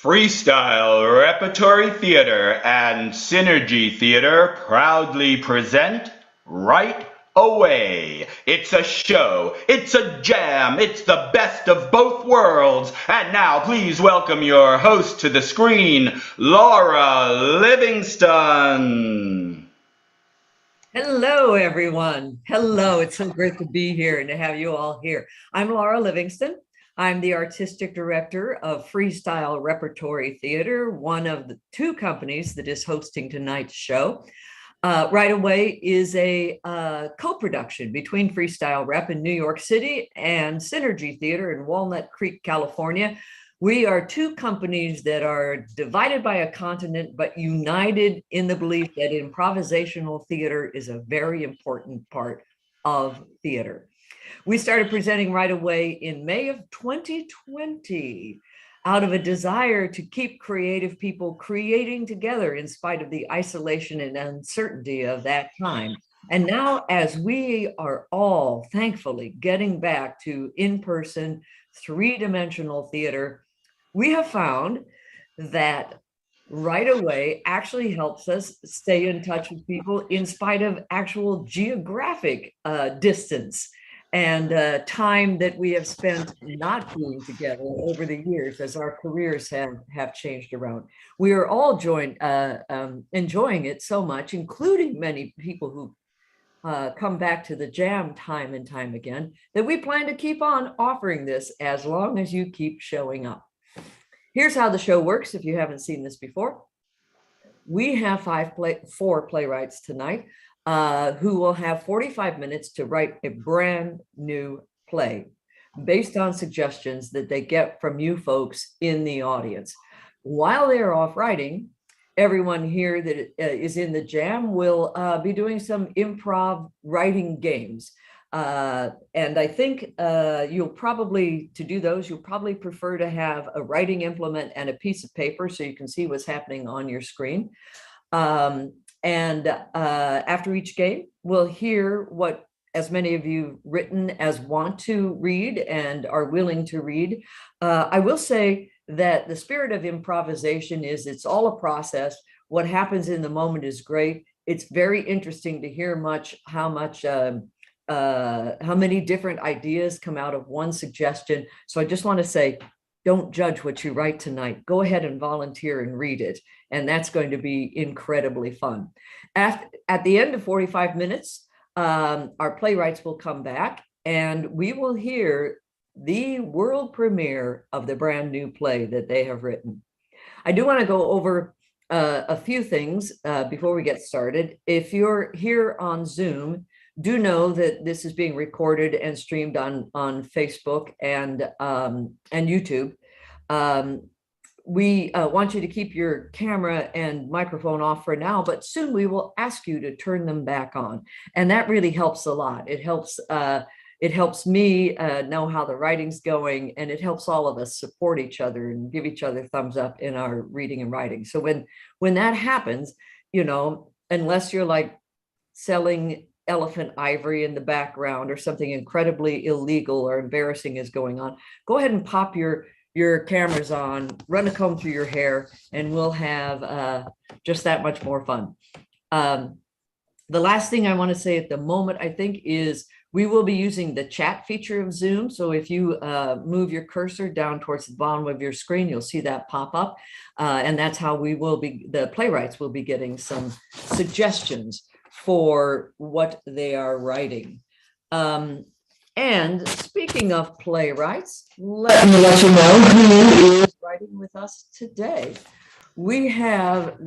Freestyle Repertory Theater and Synergy Theater proudly present Right Away. It's a show, it's a jam, it's the best of both worlds. And now please welcome your host to the screen, Laura Livingston. Hello, everyone. Hello. It's so great to be here and to have you all here. I'm Laura Livingston. I'm the artistic director of Freestyle Repertory Theater, one of the two companies that is hosting tonight's show. Right Away is a co-production between Freestyle Rep in New York City and Synergy Theater in Walnut Creek, California. We are two companies that are divided by a continent, but united in the belief that improvisational theater is a very important part of theater. We started presenting Right Away in May of 2020 out of a desire to keep creative people creating together in spite of the isolation and uncertainty of that time. And now, as we are all thankfully getting back to in-person, three-dimensional theater, we have found that Right Away actually helps us stay in touch with people in spite of actual geographic distance and time that we have spent not being together over the years as our careers have changed around. We are all enjoying it so much, including many people who come back to the jam time and time again, that we plan to keep on offering this as long as you keep showing up. Here's how the show works if you haven't seen this before. We have four playwrights tonight who will have 45 minutes to write a brand new play based on suggestions that they get from you folks in the audience. While they're off writing, everyone here that is in the jam will be doing some improv writing games. And I think you'll probably prefer to have a writing implement and a piece of paper so you can see what's happening on your screen. And after each game, we'll hear what as many of you written as want to read and are willing to read. I will say that the spirit of improvisation is it's all a process. What happens in the moment is great. It's very interesting to hear how many different ideas come out of one suggestion. So I just want to say, don't judge what you write tonight. Go ahead and volunteer and read it. And that's going to be incredibly fun. At the end of 45 minutes, our playwrights will come back and we will hear the world premiere of the brand new play that they have written. I do want to go over a few things before we get started. If you're here on Zoom, do know that this is being recorded and streamed on Facebook and YouTube. We want you to keep your camera and microphone off for now, but soon we will ask you to turn them back on. And that really helps a lot. It helps me know how the writing's going, and it helps all of us support each other and give each other thumbs up in our reading and writing. So when that happens, unless you're like selling elephant ivory in the background or something incredibly illegal or embarrassing is going on, go ahead and pop your cameras on, run a comb through your hair, and we'll have just that much more fun. The last thing I want to say at the moment, I think, is we will be using the chat feature of Zoom. So if you move your cursor down towards the bottom of your screen, you'll see that pop up. And that's how the playwrights will be getting some suggestions for what they are writing. And speaking of playwrights, let me let you know who is writing with us today. We have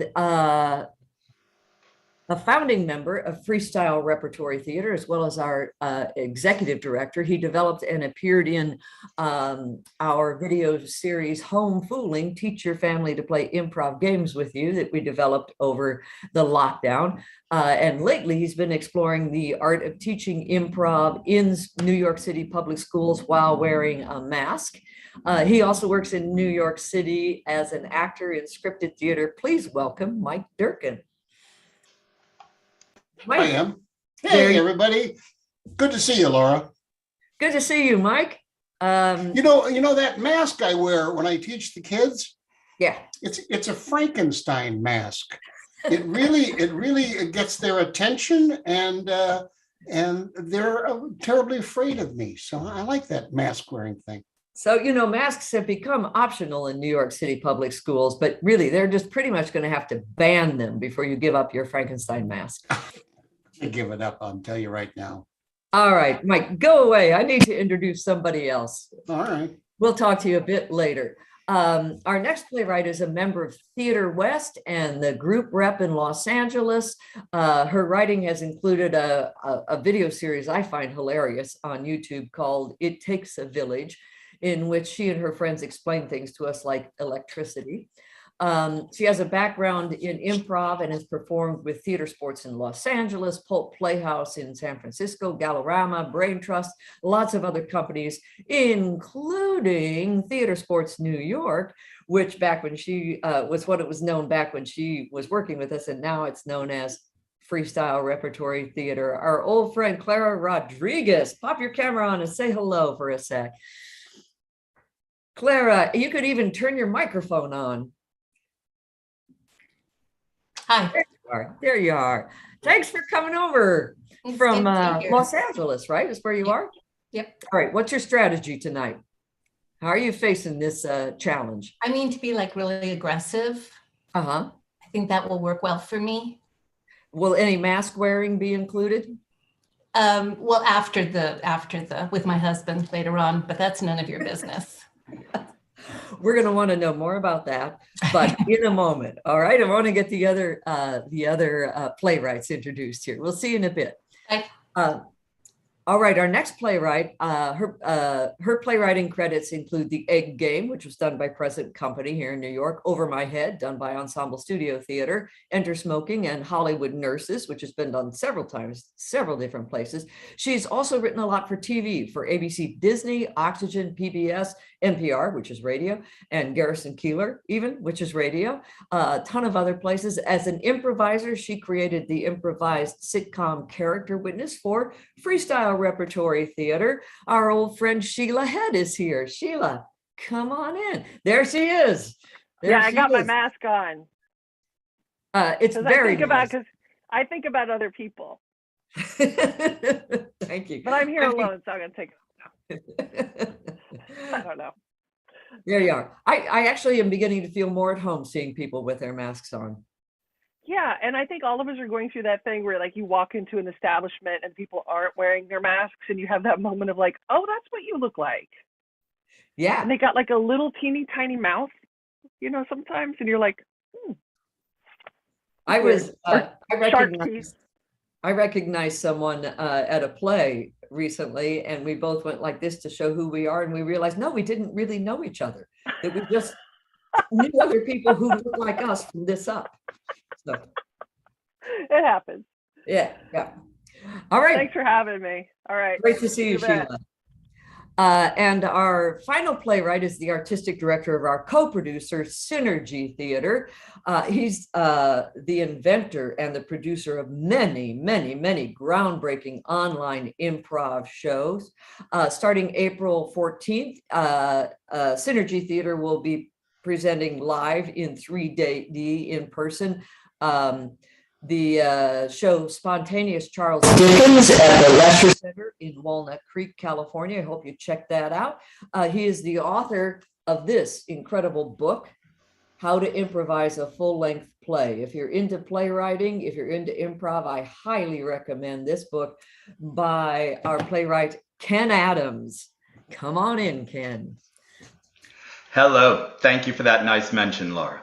a founding member of Freestyle Repertory Theater, as well as our executive director. He developed and appeared in our video series, Home Fooling, Teach Your Family to Play Improv Games with You, that we developed over the lockdown. And lately, he's been exploring the art of teaching improv in New York City public schools while wearing a mask. He also works in New York City as an actor in scripted theater. Please welcome Mike Durkin. Mike. I am. Hey, everybody. Good to see you, Laura. Good to see you, Mike. You know that mask I wear when I teach the kids, Yeah. It's a Frankenstein mask. It really gets their attention, and they're terribly afraid of me. So I like that mask wearing thing. So, masks have become optional in New York City public schools, but really they're just pretty much going to have to ban them before you give up your Frankenstein mask. I give it up, I'll tell you right now. All right, Mike, go away. I need to introduce somebody else. All right. We'll talk to you a bit later. Our next playwright is a member of Theater West and the group rep in Los Angeles. Her writing has included a video series I find hilarious on YouTube called It Takes a Village, in which she and her friends explain things to us like electricity. She has a background in improv and has performed with Theater Sports in Los Angeles, Pulp Playhouse in San Francisco, Gallerama, Brain Trust, lots of other companies, including Theater Sports New York, which back when she was what it was known back when she was working with us, and now it's known as Freestyle Repertory Theater. Our old friend Clara Rodriguez, pop your camera on and say hello for a sec. Clara, you could even turn your microphone on. Hi. There you are. There you are. Thanks for coming over from Los Angeles, right? Is where you are? Yep. All right. What's your strategy tonight? How are you facing this challenge? I mean, to be like really aggressive. Uh-huh. I think that will work well for me. Will any mask wearing be included? Well, after the with my husband later on, but that's none of your business. We're going to want to know more about that, but in a moment. All right. I want to get the other playwrights introduced here. We'll see you in a bit. Okay. All right, our next playwright, her playwriting credits include The Egg Game, which was done by Present Company here in New York, Over My Head, done by Ensemble Studio Theater, Enter Smoking, and Hollywood Nurses, which has been done several times, several different places. She's also written a lot for TV, for ABC Disney, Oxygen, PBS, NPR, which is radio, and Garrison Keillor, even, which is radio, a ton of other places. As an improviser, she created the improvised sitcom Character Witness for Freestyle Repertory Theater. Our old friend Sheila Head is here. Sheila, come on in. There she is. There I got my mask on. It's very nice. Because I think about other people. Thank you. But I'm here alone, so I'm going to take it. I don't know. There you are. I actually am beginning to feel more at home seeing people with their masks on. Yeah, and I think all of us are going through that thing where like you walk into an establishment and people aren't wearing their masks and you have that moment of like, oh, that's what you look like. Yeah. And they got like a little teeny tiny mouth, sometimes, and you're like, I recognized someone at a play recently, and we both went like this to show who we are, and we realized, no, we didn't really know each other. It was just knew other people who look like us from this up. So it happens. Yeah. All right. Thanks for having me. All right. Great to see you, Sheila. And our final playwright is the artistic director of our co-producer, Synergy Theater. He's the inventor and the producer of many, many, many groundbreaking online improv shows. Starting April 14th, Synergy Theater will be presenting live in 3D in person. The show Spontaneous Charles Dickens at the Lesher Center in Walnut Creek, California. I hope you check that out. He is the author of this incredible book, How to Improvise a Full-Length Play. If you're into playwriting, if you're into improv, I highly recommend this book by our playwright, Ken Adams. Come on in, Ken. Hello. Thank you for that nice mention, Laura.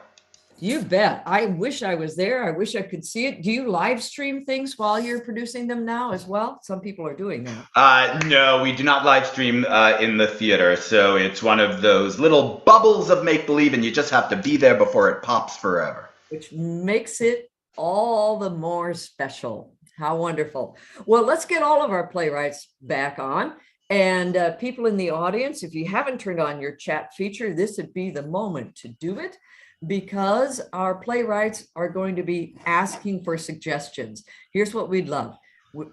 You bet. I wish I was there. I wish I could see it. Do you live stream things while you're producing them now as well? Some people are doing that. No, we do not live stream in the theater. So it's one of those little bubbles of make-believe, and you just have to be there before it pops forever. Which makes it all the more special. How wonderful. Well, let's get all of our playwrights back on. And people in the audience, if you haven't turned on your chat feature, this would be the moment to do it, because our playwrights are going to be asking for suggestions. Here's what we'd love.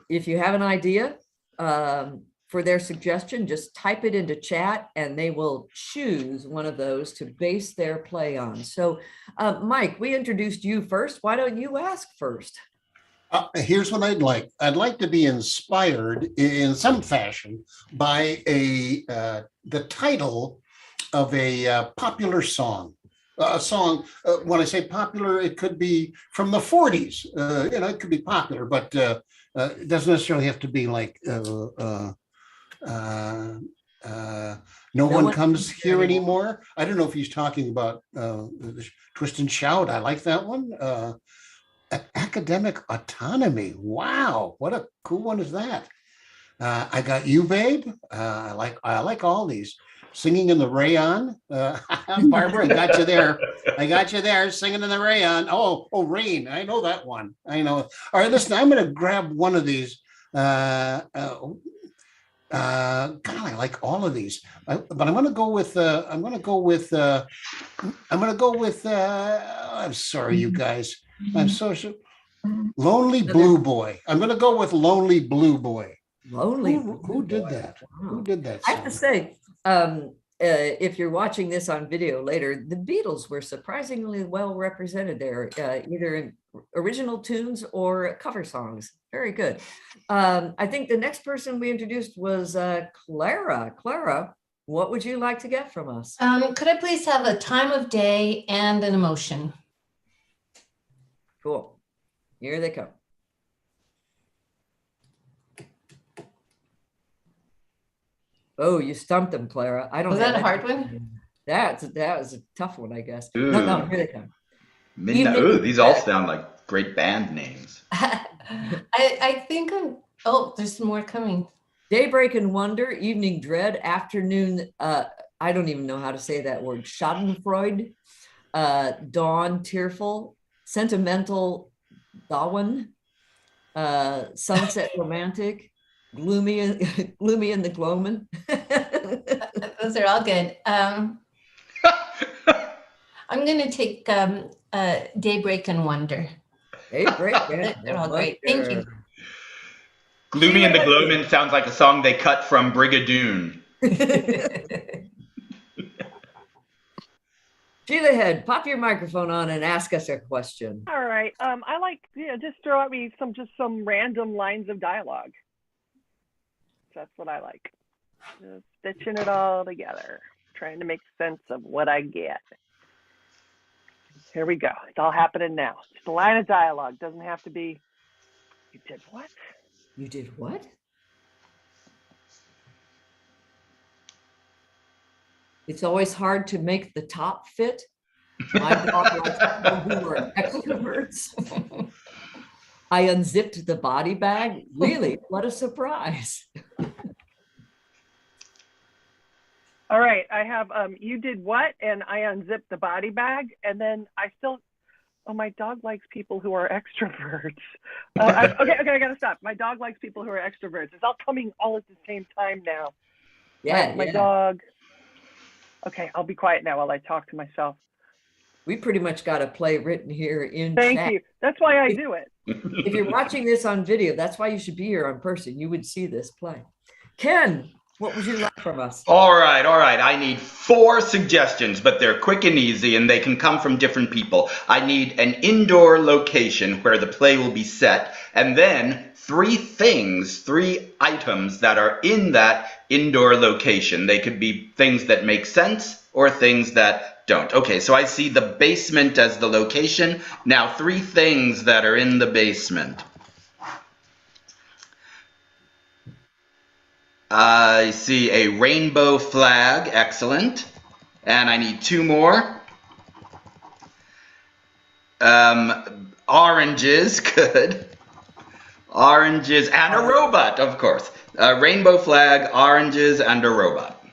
If you have an idea, for their suggestion, just type it into chat and they will choose one of those to base their play on. So, Mike, we introduced you first. Why don't you ask first? Here's what I'd like. I'd like to be inspired in some fashion by the title of a popular song. A song, when I say popular, it could be from the 40s. It could be popular, but it doesn't necessarily have to be like No One Comes Here Anymore. I don't know if he's talking about Twist and Shout. I like that one. Academic Autonomy. Wow, what a cool one is that? I Got You, Babe. I like all these. Singing in the Rayon. Barbara, I got you there. I got you there, singing in the Rayon. Oh, Rain. I know that one. I know. All right, listen, I'm going to grab one of these. God, I like all of these. But I'm going to go with. I'm sorry, you guys. I'm so Lonely Blue Boy. I'm going to go with Lonely Blue Boy. Lonely. Who did that? Wow. Who did that song? I have to say, if you're watching this on video later, the Beatles were surprisingly well represented there, either in original tunes or cover songs. Very good. I think the next person we introduced was Clara. Clara, what would you like to get from us? Could I please have a time of day and an emotion? Cool. Here they come. Oh, you stumped them, Clara. I don't. Was that a hard one? That was a tough one, I guess. Ooh. No, here they come. Ooh, these all sound like great band names. I think there's more coming. Daybreak and Wonder, Evening Dread, Afternoon. I don't even know how to say that word. Schadenfreude, Dawn, Tearful, Sentimental, Dawn, Sunset Romantic. Gloomy and the Gloamin'. Those are all good. I'm going to take Daybreak and Wonder. Daybreak. They're all great. Thank you. Gloomy and the Gloamin' sounds like a song they cut from Brigadoon. Sheila Head, pop your microphone on and ask us a question. All right. I like just throw at me some random lines of dialogue. That's what I like. Just stitching it all together, trying to make sense of what I get. Here we go. It's all happening now. Just a line of dialogue. Doesn't have to be, you did what? You did what? It's always hard to make the top fit. My dog likes people who are extroverts. I unzipped the body bag. Really? What a surprise. All right. I have, you did what? And I unzipped the body bag. And then my dog likes people who are extroverts. Okay, I got to stop. My dog likes people who are extroverts. It's all coming all at the same time now. Yeah. My dog. Okay, I'll be quiet now while I talk to myself. We pretty much got a play written here in Thank chat. you. That's why I do it. If you're watching this on video, that's why you should be here in person. You would see this play. Ken, what would you like from us? All right. I need 4 suggestions, but they're quick and easy, and they can come from different people. I need an indoor location where the play will be set, and then 3 items that are in that indoor location. They could be things that make sense or things that don't. Okay, so I see the basement as the location. Now 3 things that are in the basement. I see a rainbow flag, excellent. And I need 2 more. Oranges, good. Oranges and a robot, of course. Rainbow flag, oranges, and a robot.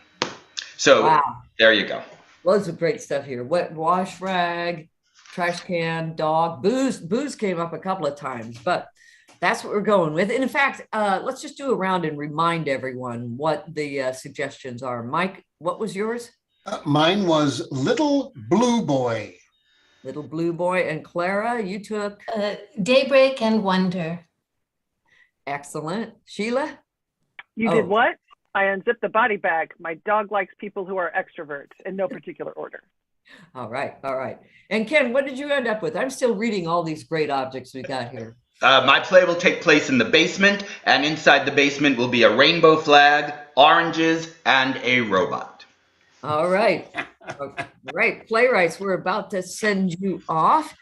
So wow. There you go. Loads of great stuff here. Wet wash rag, trash can, dog, booze came up a couple of times, but that's what we're going with. And in fact, let's just do a round and remind everyone what the suggestions are. Mike, what was yours? Mine was Little Blue Boy. Little Blue Boy. And Clara, you took? Daybreak and Wonder. Excellent. Sheila? You did what? I unzip the body bag. My dog likes people who are extroverts in no particular order. All right, all right. And Ken, what did you end up with? I'm still reading all these great objects we got here. My play will take place in the basement, and inside the basement will be a rainbow flag, oranges, and a robot. All right. All right, playwrights, we're about to send you off.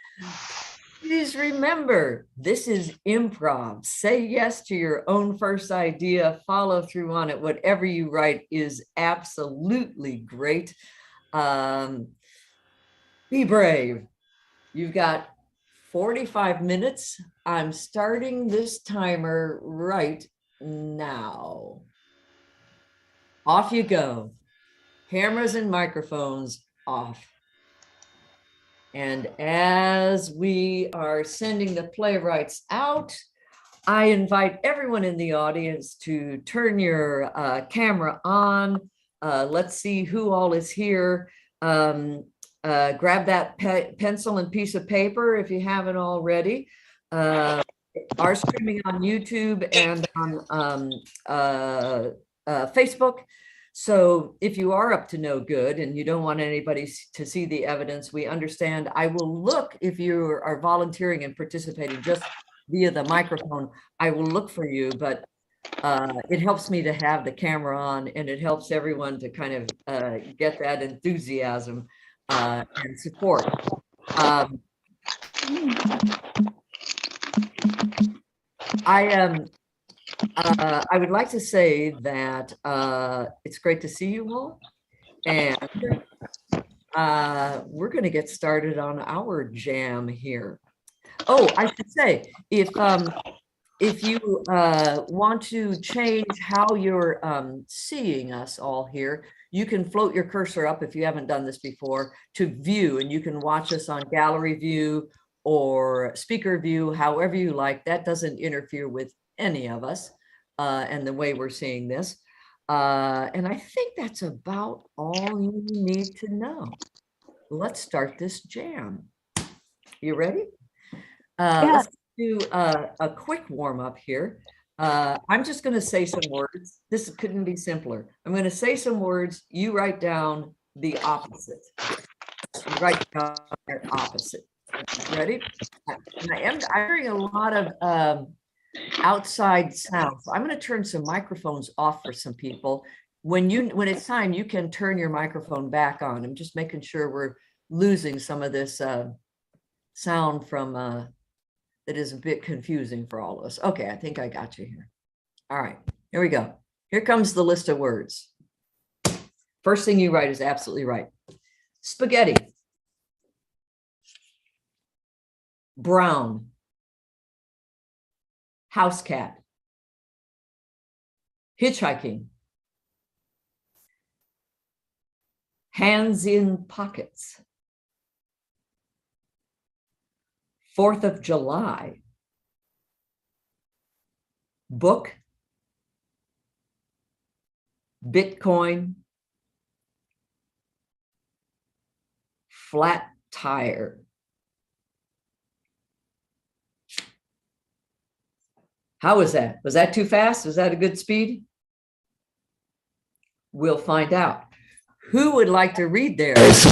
Please remember, this is improv. Say yes to your own first idea, follow through on it. Whatever you write is absolutely great. Be brave. You've got 45 minutes. I'm starting this timer right now. Off you go. Cameras and microphones off. And as we are sending the playwrights out, I invite everyone in the audience to turn your camera on. Let's see who all is here. Grab that pencil and piece of paper if you haven't already. Are streaming on YouTube and on Facebook. So if you are up to no good and you don't want anybody to see the evidence, we understand. I will look, if you are volunteering and participating just via the microphone, I will look for you, but it helps me to have the camera on, and it helps everyone to kind of get that enthusiasm and support. I would like to say that it's great to see you all, and we're going to get started on our jam here. Oh, I should say, if you want to change how you're seeing us all here, you can float your cursor up if you haven't done this before to view, and you can watch us on gallery view or speaker view, however you like. That doesn't interfere with any of us and the way we're seeing this. And I think that's about all you need to know. Let's start this jam. You ready? Let's do a quick warm up here. I'm just going to say some words. This couldn't be simpler. I'm going to say some words. You write down the opposite. You write down their opposite. Ready? I'm hearing a lot of outside sound. So I'm going to turn some microphones off for some people. When it's time, you can turn your microphone back on. I'm just making sure we're losing some of this sound from that is a bit confusing for all of us. Okay, I think I got you here. All right, here we go. Here comes the list of words. First thing you write is absolutely right. Spaghetti. Brown. House cat. Hitchhiking. Hands in pockets. 4th of July. Book. Bitcoin. Flat tire. How was that? Was that too fast? Was that a good speed? We'll find out. Who would like to read theirs?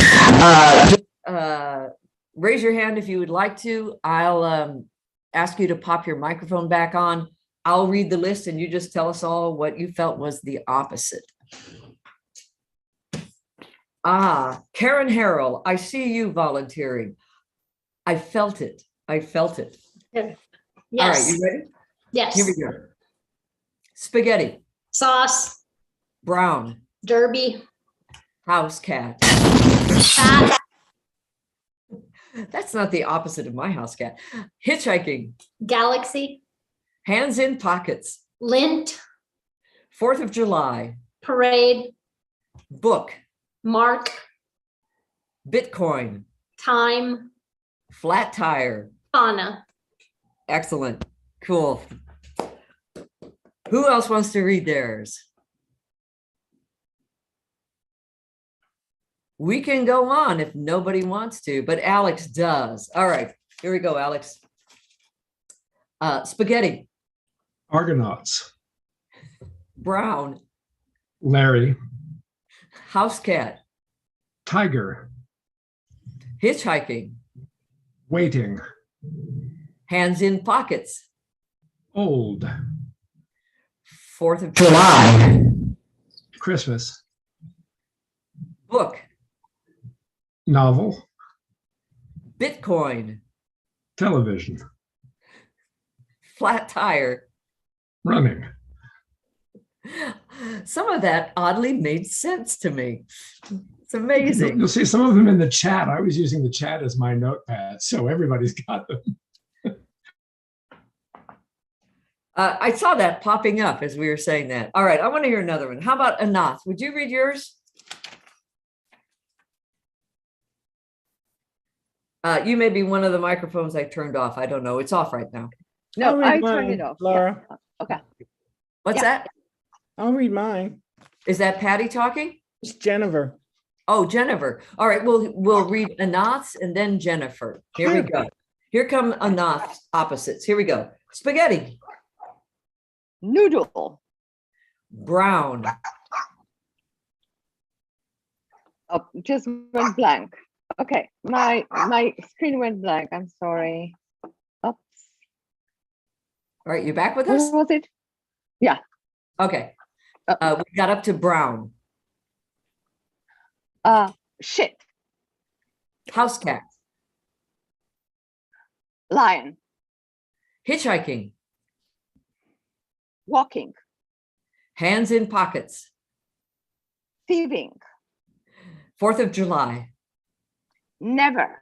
Raise your hand if you would like to. I'll ask you to pop your microphone back on. I'll read the list and you just tell us all what you felt was the opposite. Karen Harrell, I see you volunteering. I felt it. I felt it. Yes. All right, you ready? Yes. Here we go. Spaghetti. Sauce. Brown. Derby. House cat. Fat. That's not the opposite of my house cat. Hitchhiking. Galaxy. Hands in pockets. Lint. 4th of July. Parade. Book. Mark. Bitcoin. Time. Flat tire. Fauna. Excellent. Cool. Who else wants to read theirs? We can go on if nobody wants to, but Alex does. All right, here we go, Alex. Spaghetti. Argonauts. Brown. Larry. House cat. Tiger. Hitchhiking. Waiting. Hands in pockets. Old. 4th of July. Christmas. Book. Novel. Bitcoin. Television. Flat tire. Running. Some of that oddly made sense to me. It's amazing. You'll see some of them in the chat. I was using the chat as my notepad, so everybody's got them. I saw that popping up as we were saying that. All right, I want to hear another one. How about Anath? Would you read yours? You may be one of the microphones I turned off. I don't know. It's off right now. No, read I turned mine, it off. Laura. Yeah. Okay. What's Yeah. that? I'll read mine. Is that Patty talking? It's Jennifer. Oh, Jennifer. All right, we'll read Anath's and then Jennifer. Here we go. Here come Anath's opposites. Here we go. Spaghetti. Noodle. Brown. Oh, just went blank. Okay, my screen went blank. I'm sorry. Oops. All right, you back with What us? was it? Okay. We got up to brown. Shit. House cat. Lion. Hitchhiking. Walking. Hands in pockets. Thieving. 4th of July. Never.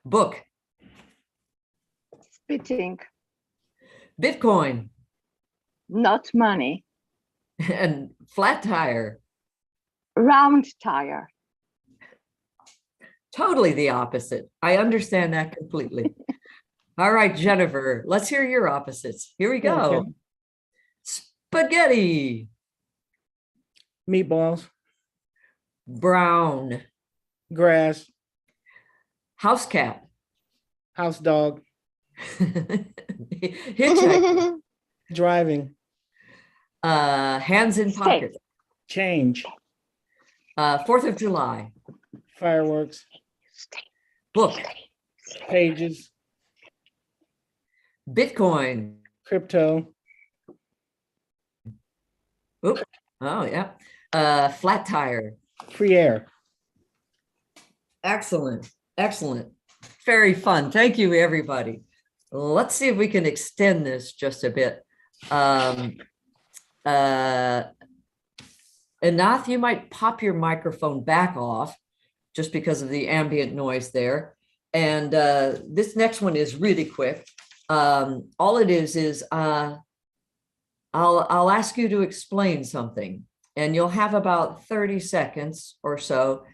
Book. Spitting. Bitcoin. Not money. And flat tire. Round tire. Totally the opposite. I understand that completely. All right, Jennifer, let's hear your opposites. Here we go. Okay. Spaghetti. Meatballs. Brown. Grass. House cat. House dog. Hitchhiking. Driving. Hands in Steak. pockets. Change. 4th of July. Fireworks. Book. Pages. Bitcoin. Crypto. Oop. Oh, yeah. Flat tire. Free air. Excellent. Excellent. Very fun. Thank you, everybody. Let's see if we can extend this just a bit. Anath, you might pop your microphone back off just because of the ambient noise there. And this next one is really quick. All it is I'll ask you to explain something, and you'll have about 30 seconds or so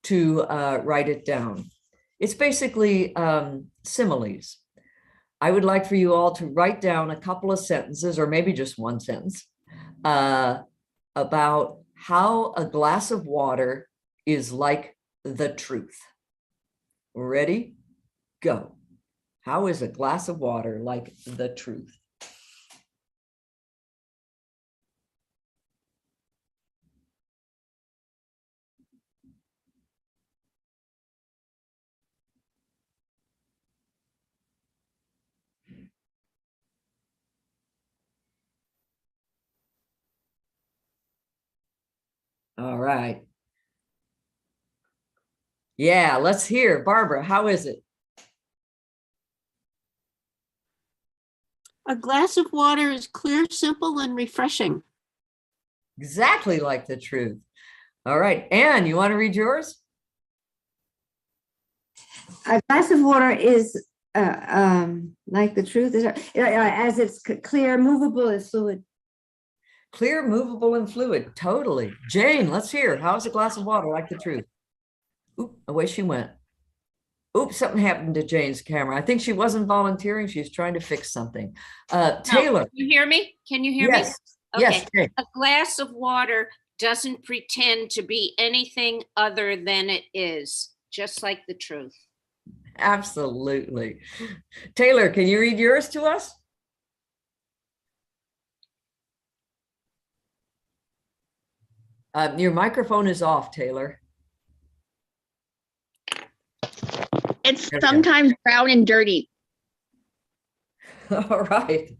to write it down. It's basically similes. I would like for you all to write down a couple of sentences, or maybe just one sentence, about how a glass of water is like the truth. Ready? Go. How is a glass of water like the truth? All right. Yeah, let's hear. Barbara, how is it? A glass of water is clear, simple, and refreshing. Exactly like the truth. All right. Anne, you want to read yours? A glass of water is like the truth, as it's clear, movable, and fluid. Clear, movable, and fluid. Totally. Jane, let's hear. How is a glass of water like the truth? Oop, away she went. Oops, something happened to Jane's camera. I think she wasn't volunteering. She was trying to fix something. Taylor. Can you hear me? Can you hear Yes. me? Yes. Jane. A glass of water doesn't pretend to be anything other than it is, just like the truth. Absolutely. Taylor, can you read yours to us? Your microphone is off, Taylor. It's There we go. sometimes brown and dirty. All right.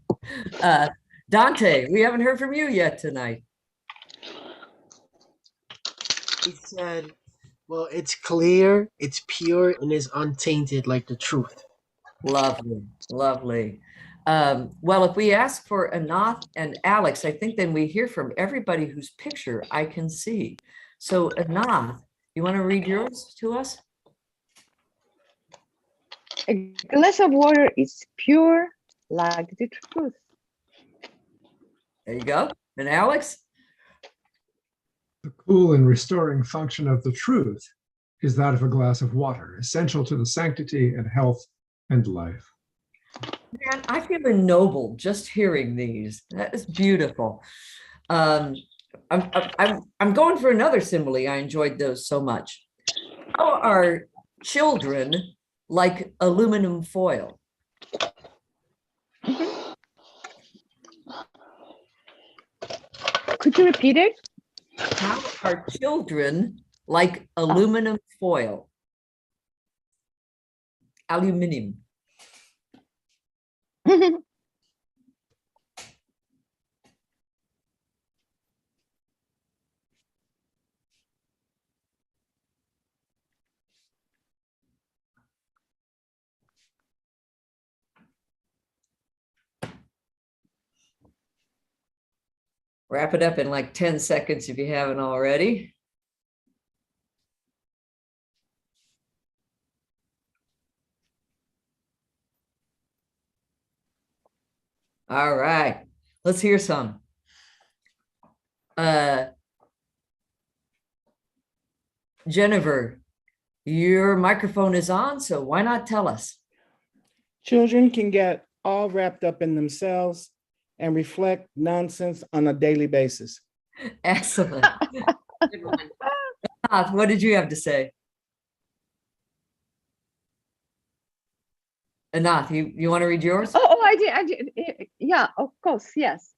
Dante, we haven't heard from you yet tonight. He said, well, it's clear, it's pure, and is untainted like the truth. Lovely, lovely. Well, if we ask for Anath and Alex, I think then we hear from everybody whose picture I can see. So Anath, you want to read yours to us? A glass of water is pure like the truth. There you go. And Alex? The cool and restoring function of the truth is that of a glass of water, essential to the sanctity and health and life. Man, I feel ennobled just hearing these. That is beautiful. I'm going for another simile. I enjoyed those so much. How are children like aluminum foil? Could you repeat it? How are children like aluminum foil? Aluminium. Wrap it up in like 10 seconds if you haven't already. All right, let's hear some. Jennifer, your microphone is on, so why not tell us? Children can get all wrapped up in themselves and reflect nonsense on a daily basis. Excellent. Good one. What did you have to say? Anath, you want to read yours? Oh, I did. Yeah, of course, yes.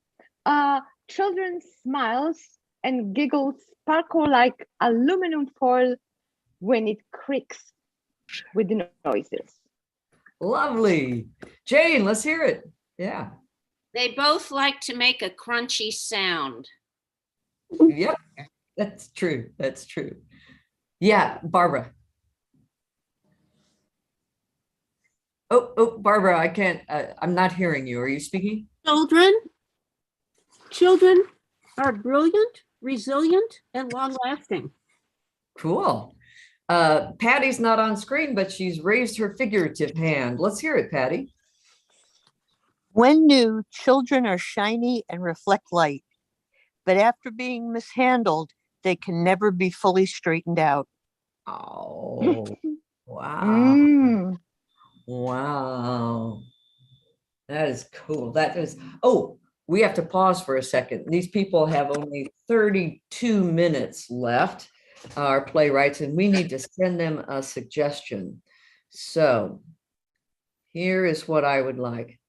Children's smiles and giggles sparkle like aluminum foil when it creaks with the noises. Lovely. Jane, let's hear it. Yeah. They both like to make a crunchy sound. Yep, that's true. That's true. Yeah, Barbara. Oh, Barbara, I can't, I'm not hearing you. Are you speaking? Children are brilliant, resilient, and long-lasting. Cool. Patty's not on screen, but she's raised her figurative hand. Let's hear it, Patty. When new, children are shiny and reflect light, but after being mishandled, they can never be fully straightened out. Oh, wow. Wow. That is cool. That is, oh, we have to pause for a second. These people have only 32 minutes left, our playwrights, and we need to send them a suggestion. So here is what I would like.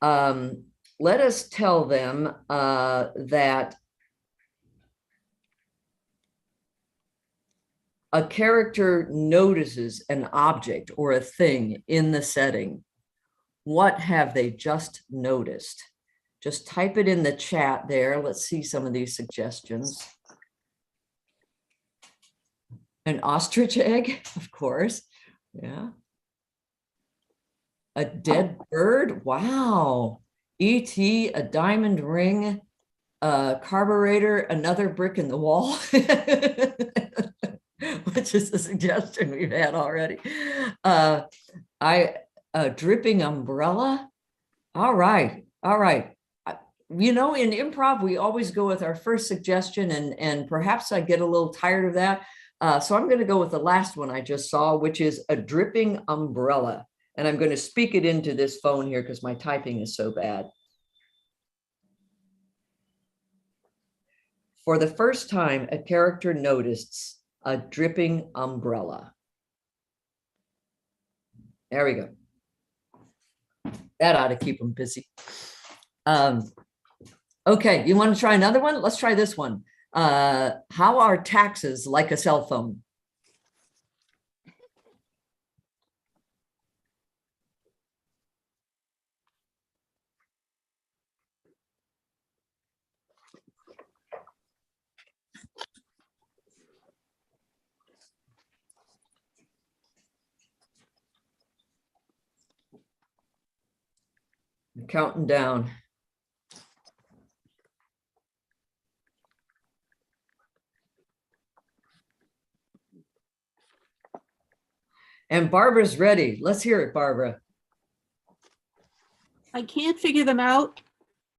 Let us tell them that a character notices an object or a thing in the setting. What have they just noticed? Just type it in the chat there. Let's see some of these suggestions. An ostrich egg, of course. Yeah. A dead bird. Wow. E.T., a diamond ring, a carburetor, another brick in the wall, which is a suggestion we've had already. A dripping umbrella. All right. All right. You know, in improv, we always go with our first suggestion, and perhaps I get a little tired of that. So I'm going to go with the last one I just saw, which is a dripping umbrella. And I'm going to speak it into this phone here because my typing is so bad. For the first time, a character noticed a dripping umbrella. There we go. That ought to keep them busy. Okay, you want to try another one? Let's try this one. How are taxes like a cell phone? Counting down. And Barbara's ready. Let's hear it, Barbara. I can't figure them out,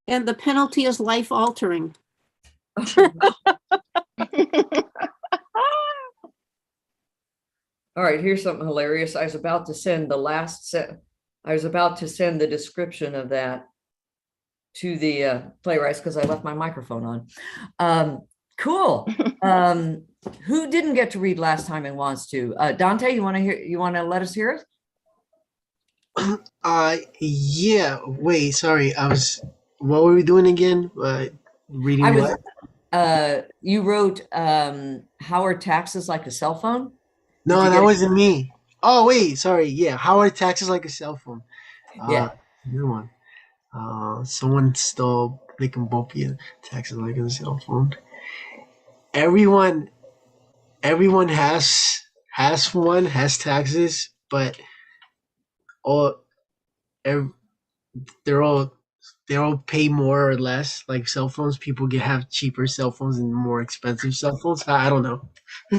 and the penalty is life altering. All right, here's something hilarious. I was about to send the last set. I was about to send the description of that to the playwrights because I left my microphone on. Cool. Who didn't get to read last time and wants to? Dante, you want to hear? You want to let us hear it? Yeah. Wait, sorry. What were we doing again? Reading what? You wrote how are taxes like a cell phone? No, that wasn't me. Oh, wait, sorry. Yeah. How are taxes like a cell phone? Yeah. Good one. Someone stole making both your taxes like a cell phone. Everyone has taxes, but all ev- they're all pay more or less. Like cell phones, people have cheaper cell phones and more expensive cell phones. I don't know.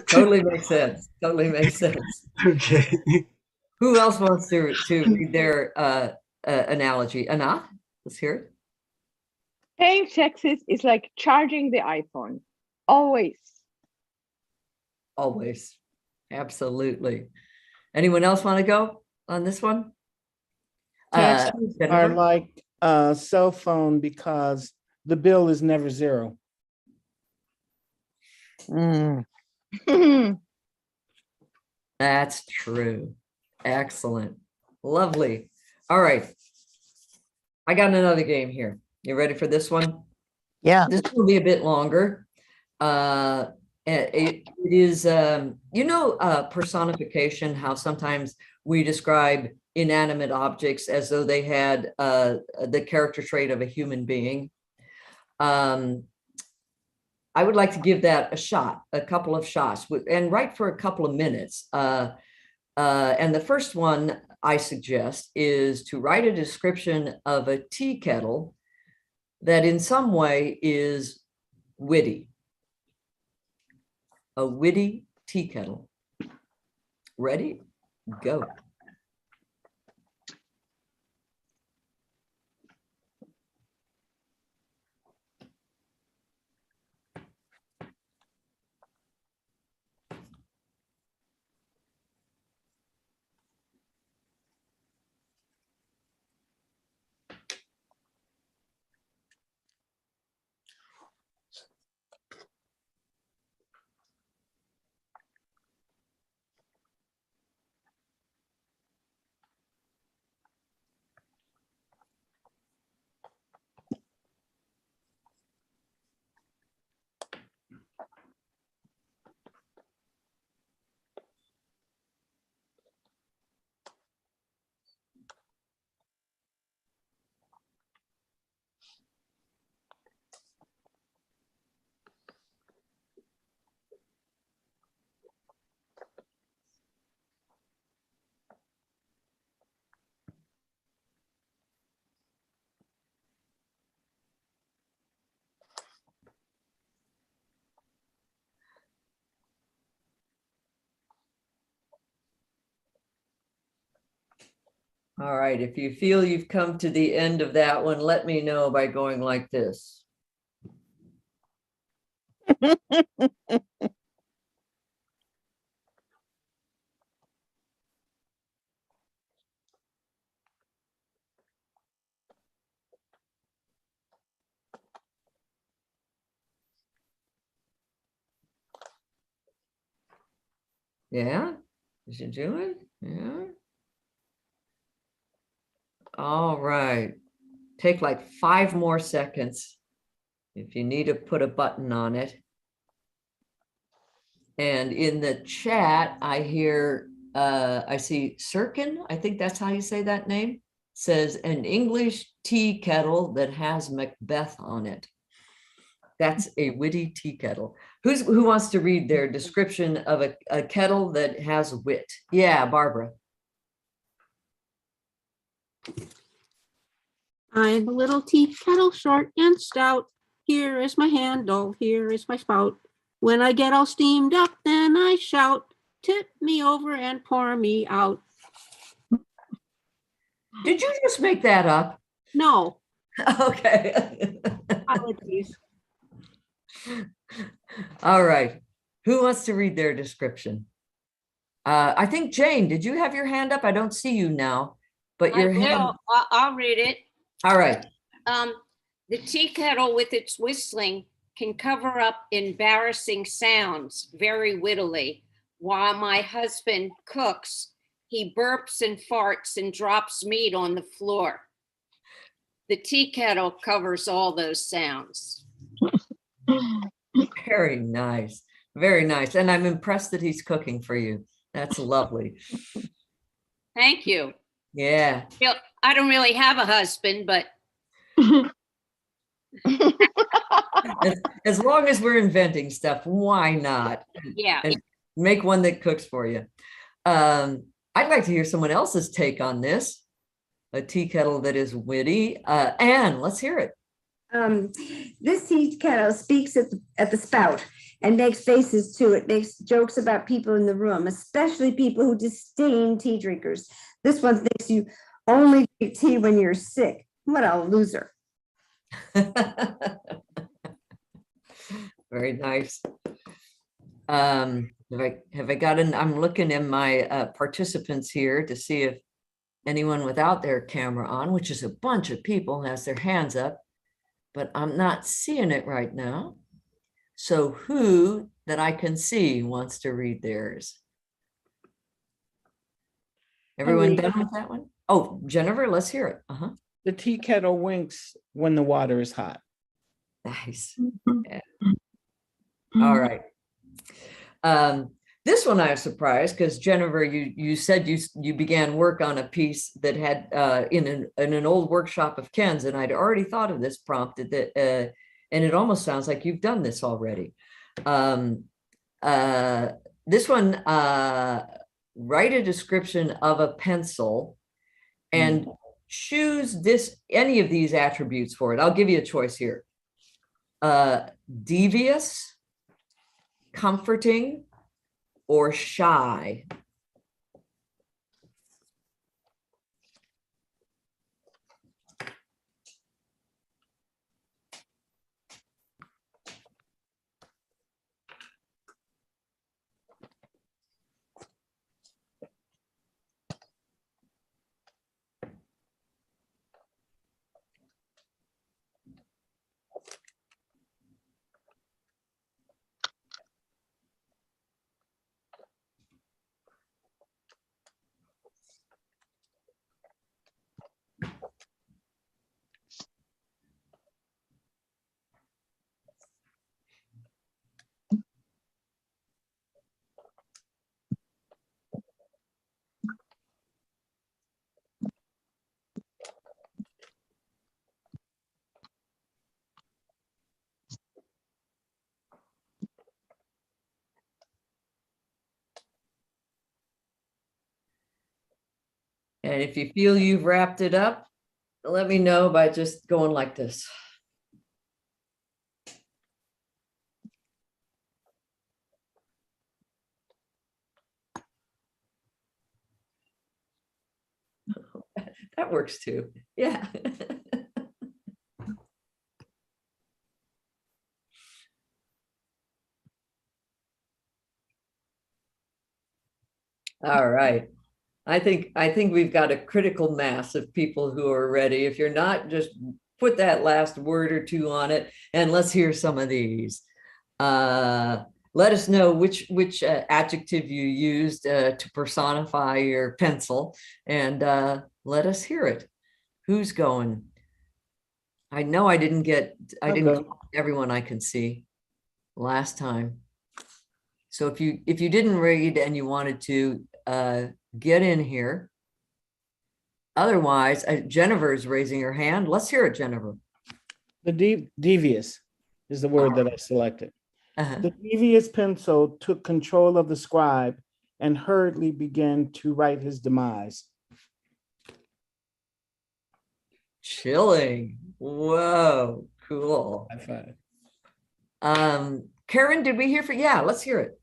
Totally makes sense. Totally makes sense. Okay. Who else wants to read their analogy? Anna, let's hear it. Paying taxes is like charging the iPhone. Always. Always. Absolutely. Anyone else want to go on this one? Taxes are like a cell phone because the bill is never zero. That's true. Excellent. Lovely. All right. I got another game here. You ready for this one? Yeah. This will be a bit longer. It is, personification, how sometimes we describe inanimate objects as though they had the character trait of a human being. I would like to give that a shot, a couple of shots, and write for a couple of minutes. And the first one I suggest is to write a description of a tea kettle that in some way is witty. A witty tea kettle. Ready? Go. All right, if you feel you've come to the end of that one, let me know by going like this. Yeah, did you do it? Yeah. All right, take like 5 more seconds if you need to put a button on it. And in the chat, I hear, I see Sirkin, I think that's how you say that name, says an English tea kettle that has Macbeth on it. That's a witty tea kettle. Who wants to read their description of a kettle that has wit? Yeah, Barbara. I'm a little tea kettle, short and stout. Here is my handle, here is my spout. When I get all steamed up, then I shout, tip me over and pour me out. Did you just make that up? No. Okay. Apologies. All right. Who wants to read their description? I think Jane, did you have your hand up? I don't see you now, but your hand. I'll read it. All right. The tea kettle with its whistling can cover up embarrassing sounds very wittily. While my husband cooks, he burps and farts and drops meat on the floor. The tea kettle covers all those sounds. Very nice. Very nice. And I'm impressed that he's cooking for you. That's lovely. Thank you. Yeah. I don't really have a husband, but as long as we're inventing stuff, why not? Yeah. And make one that cooks for you. I'd like to hear someone else's take on this. A tea kettle that is witty. Anne, let's hear it. This tea kettle speaks at the spout and makes faces too. It makes jokes about people in the room, especially people who disdain tea drinkers. This one thinks you only drink tea when you're sick. What a loser. Very nice. Have I gotten, I'm looking in my participants here to see if anyone without their camera on, which is a bunch of people, has their hands up, but I'm not seeing it right now. So who that I can see wants to read theirs? Everyone done with that one? Oh, Jennifer, let's hear it. The tea kettle winks when the water is hot. Nice. Yeah. All right. This one I was surprised because Jennifer, you said you began work on a piece that had in an old workshop of Ken's, and I'd already thought of this prompt that and it almost sounds like you've done this already. This one, write a description of a pencil and choose any of these attributes for it. I'll give you a choice here. Devious, comforting, or shy. And if you feel you've wrapped it up, let me know by just going like this. That works too. Yeah. All right. I think we've got a critical mass of people who are ready. If you're not, just put that last word or two on it, and let's hear some of these. Let us know which adjective you used to personify your pencil, and let us hear it. Who's going? I know I didn't get everyone I can see last time. So if you didn't read and you wanted to get in here, otherwise, Jennifer is raising her hand. Let's hear it, Jennifer. The devious is the word that I selected. The devious pencil took control of the scribe and hurriedly began to write his demise. Chilling. Whoa, cool. High five. Karen, did we hear for? Yeah, let's hear it.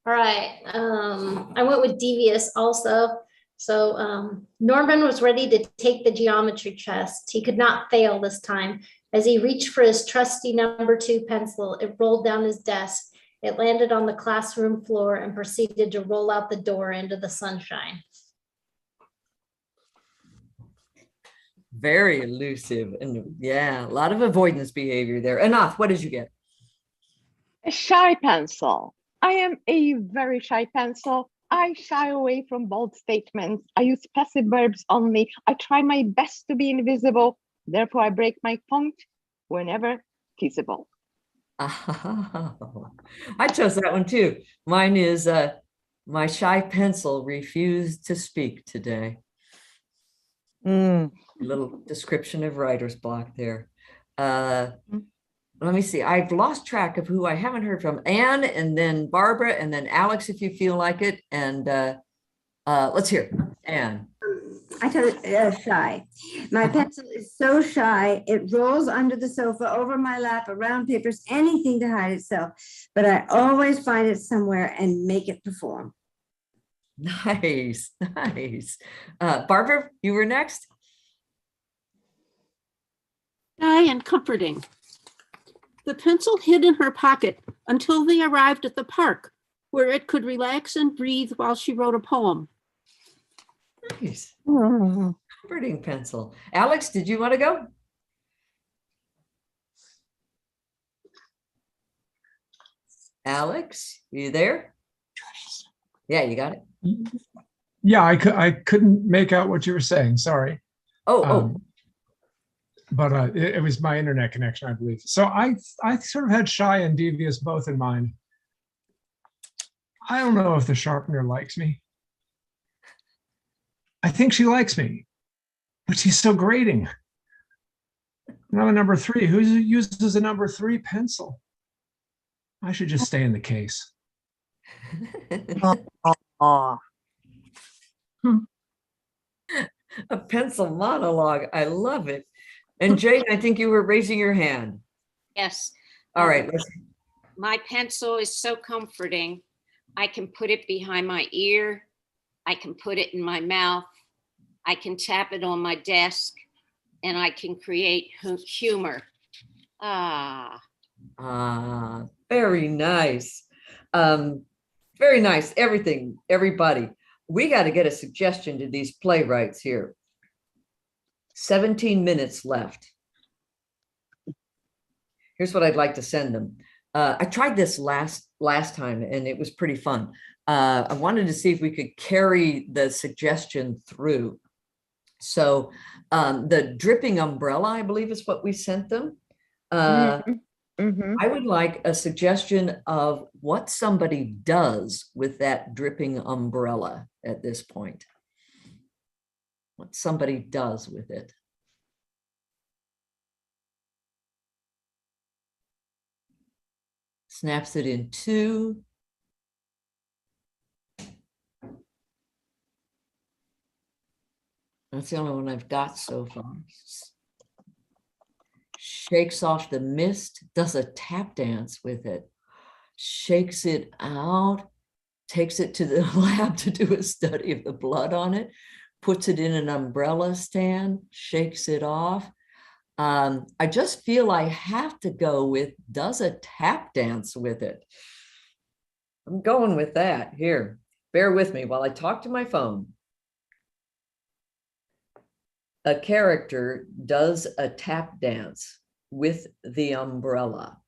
All right. I went with devious also. So Norman was ready to take the geometry test. He could not fail this time. As he reached for his trusty #2 pencil, it rolled down his desk. It landed on the classroom floor and proceeded to roll out the door into the sunshine. Very elusive. And yeah, a lot of avoidance behavior there. Anath, what did you get? A shy pencil. I am a very shy pencil. I shy away from bold statements. I use passive verbs only. I try my best to be invisible. Therefore, I break my point whenever feasible. Oh, I chose that one too. Mine is my shy pencil refused to speak today. Little description of writer's block there. Let me see. I've lost track of who I haven't heard from. Anne, and then Barbara, and then Alex, if you feel like it. And let's hear it. Anne. I tell you, shy. My pencil is so shy, it rolls under the sofa, over my lap, around papers, anything to hide itself. But I always find it somewhere and make it perform. Nice, nice. Barbara, you were next. Shy and comforting. The pencil hid in her pocket until they arrived at the park, where it could relax and breathe while she wrote a poem. Nice. Comforting pencil. Alex, did you want to go? Alex, are you there? Yeah, you got it. Yeah, I couldn't make out what you were saying. Sorry. But it was my internet connection, I believe. So I sort of had shy and devious both in mind. I don't know if the sharpener likes me. I think she likes me, but she's so grating. And I'm a #3. Who uses a #3 pencil? I should just stay in the case. A pencil monologue. I love it. And Jane, I think you were raising your hand. Yes. All right. My pencil is so comforting. I can put it behind my ear. I can put it in my mouth. I can tap it on my desk, and I can create humor. Very nice. Very nice. Everything, everybody. We got to get a suggestion to these playwrights here. 17 minutes left. Here's what I'd like to send them. I tried this last time, and it was pretty fun. I wanted to see if we could carry the suggestion through. So the dripping umbrella, I believe, is what we sent them. I would like a suggestion of what somebody does with that dripping umbrella at this point. What somebody does with it. Snaps it in two. That's the only one I've got so far. Shakes off the mist, does a tap dance with it, shakes it out, takes it to the lab to do a study of the blood on it, puts it in an umbrella stand, shakes it off. I just feel I have to go with does a tap dance with it. I'm going with that. Here, bear with me while I talk to my phone. A character does a tap dance with the umbrella.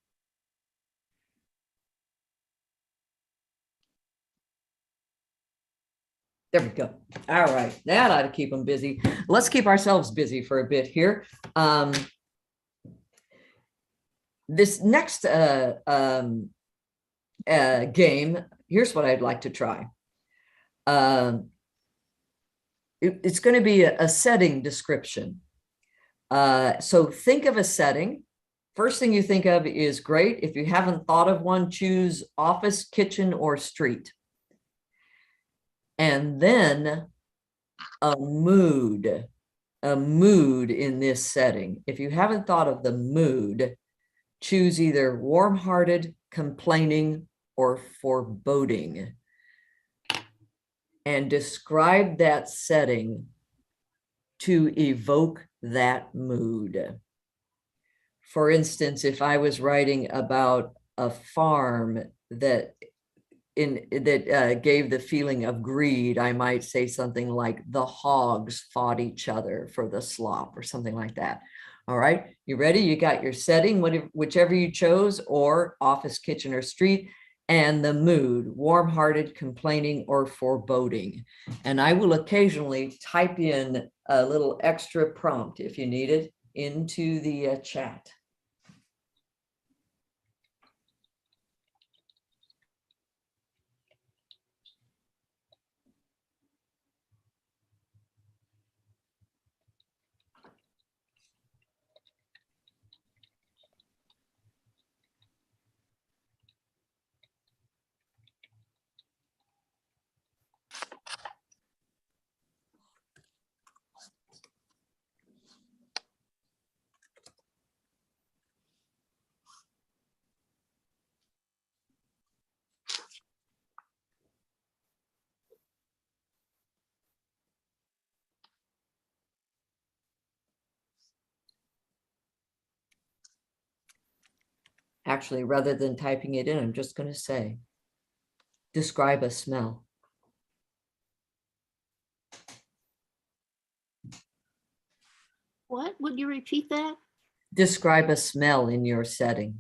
There we go. All right, that ought to keep them busy. Let's keep ourselves busy for a bit here. This next game, here's what I'd like to try. It's going to be a setting description. So think of a setting. First thing you think of is great. If you haven't thought of one, choose office, kitchen, or street. And then a mood in this setting. If you haven't thought of the mood, choose either warm-hearted, complaining, or foreboding. And describe that setting to evoke that mood. For instance, if I was writing about a farm that gave the feeling of greed, I might say something like the hogs fought each other for the slop or something like that. All right, you ready? You got your setting, whichever you chose, or office, kitchen, or street, and the mood, warm-hearted, complaining, or foreboding. And I will occasionally type in a little extra prompt if you need it into the chat. Actually, rather than typing it in, I'm just going to say, describe a smell. What? Would you repeat that? Describe a smell in your setting.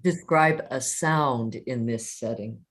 Describe a sound in this setting.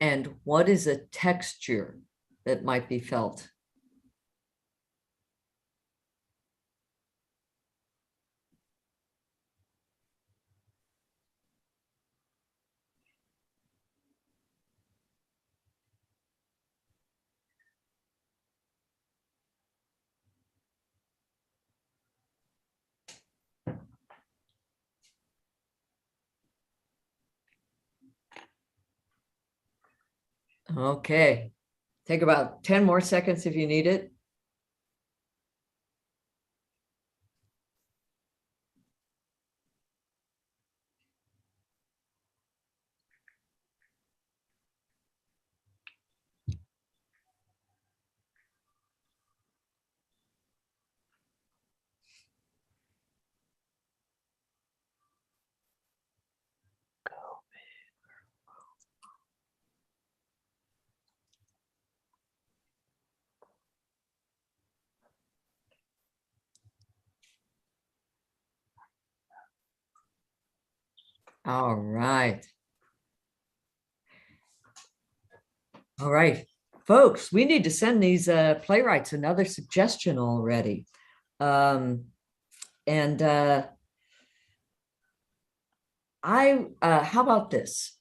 And what is a texture that might be felt? Okay, take about 10 more seconds if you need it. All right. All right, folks, we need to send these playwrights another suggestion already. How about this?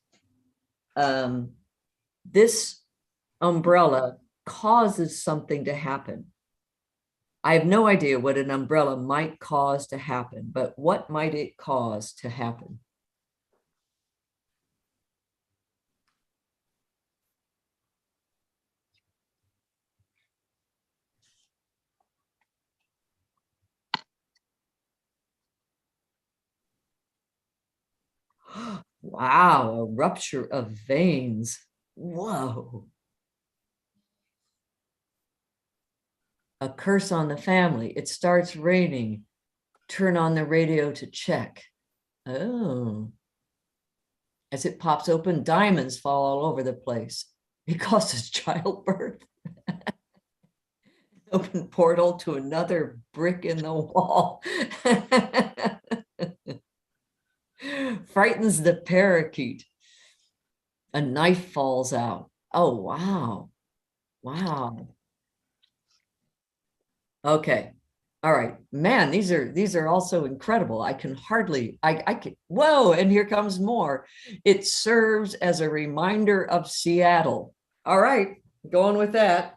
This umbrella causes something to happen. I have no idea what an umbrella might cause to happen, but what might it cause to happen? Wow, a rupture of veins. Whoa. A curse on the family. It starts raining. Turn on the radio to check. Oh. As it pops open, diamonds fall all over the place. It causes childbirth. Open portal to another brick in the wall. Frightens the parakeet. A knife falls out. Oh, wow. Wow. Okay. All right, man, these are also incredible. I can hardly, I can, whoa, and here comes more. It serves as a reminder of Seattle. All right, going with that.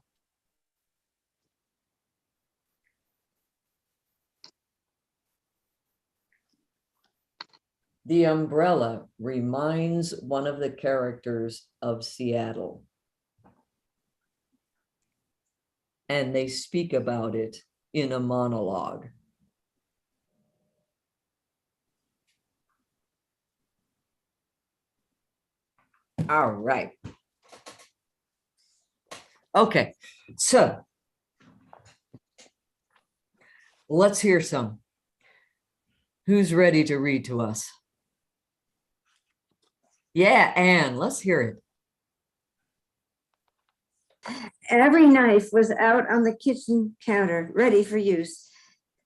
The umbrella reminds one of the characters of Seattle. And they speak about it in a monologue. All right. Okay, so let's hear some. Who's ready to read to us? Yeah, Anne, let's hear it. Every knife was out on the kitchen counter, ready for use.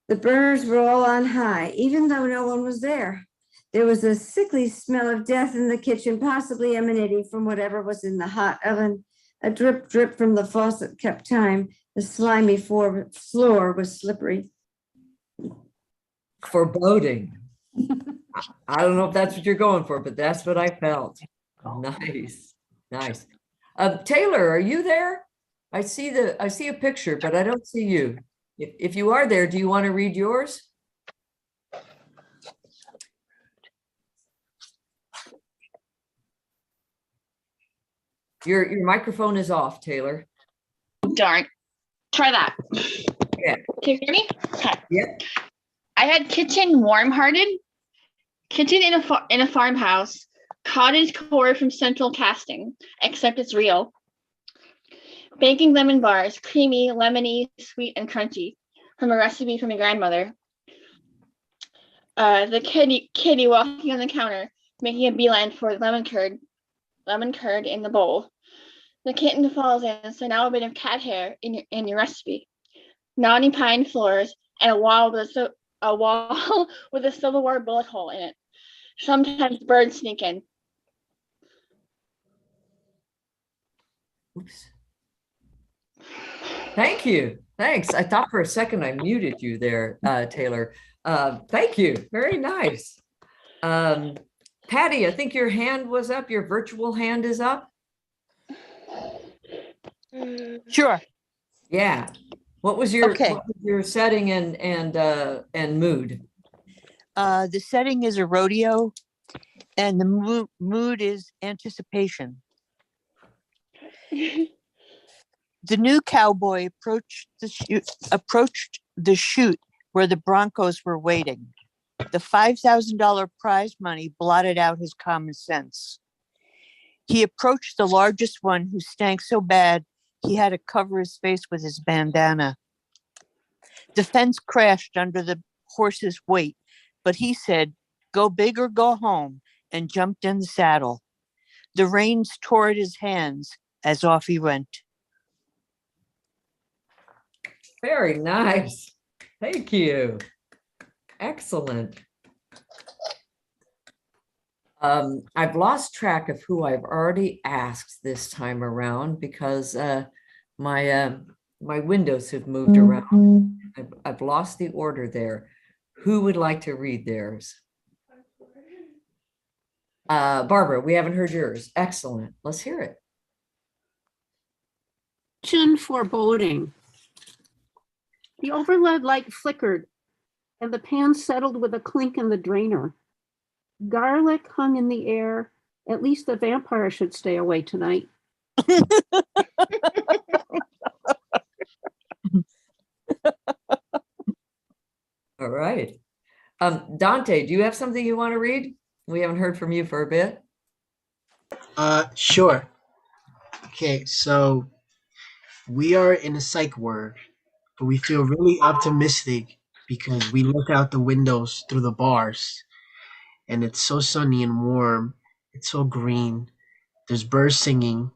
The burners were all on high, even though no one was there. There was a sickly smell of death in the kitchen, possibly emanating from whatever was in the hot oven. A drip, drip from the faucet kept time. The slimy floor was slippery. Foreboding. I don't know if that's what you're going for, but that's what I felt. Nice, nice. Taylor, are you there? I see a picture, but I don't see you. If you are there, do you want to read yours? Your microphone is off, Taylor. Darn. Try that. Yeah. Can you hear me? Okay. Yep. I had kitchen warm-hearted, kitchen in a farmhouse, cottage core from central casting, except it's real. Baking lemon bars, creamy, lemony, sweet, and crunchy, from a recipe from my grandmother. The kitty walking on the counter, making a beeline for lemon curd in the bowl. The kitten falls in, so now a bit of cat hair in your recipe. Knotty pine floors and a wall with a silverware bullet hole in it. Sometimes birds sneak in. Oops. Thank you. Thanks. I thought for a second I muted you there, Taylor. Thank you. Very nice. Patty, I think your hand was up. Your virtual hand is up. Sure. Yeah. What was your setting and mood? The setting is a rodeo, and the mood is anticipation. The new cowboy approached the chute where the Broncos were waiting. The $5,000 prize money blotted out his common sense. He approached the largest one, who stank so bad he had to cover his face with his bandana. The fence crashed under the horse's weight, but he said, "Go big or go home," and jumped in the saddle. The reins tore at his hands as off he went. Very nice. Thank you. Excellent. I've lost track of who I've already asked this time around because my windows have moved around. I've lost the order there. Who would like to read theirs? Barbara, we haven't heard yours. Excellent. Let's hear it. Foreboding. The overhead light flickered and the pan settled with a clink in the drainer. Garlic hung in the air. At least the vampire should stay away tonight. All right. Dante, do you have something you want to read? We haven't heard from you for a bit. Sure. Okay, so we are in a psych ward, but we feel really optimistic because we look out the windows through the bars and it's so sunny and warm. It's so green. There's birds singing.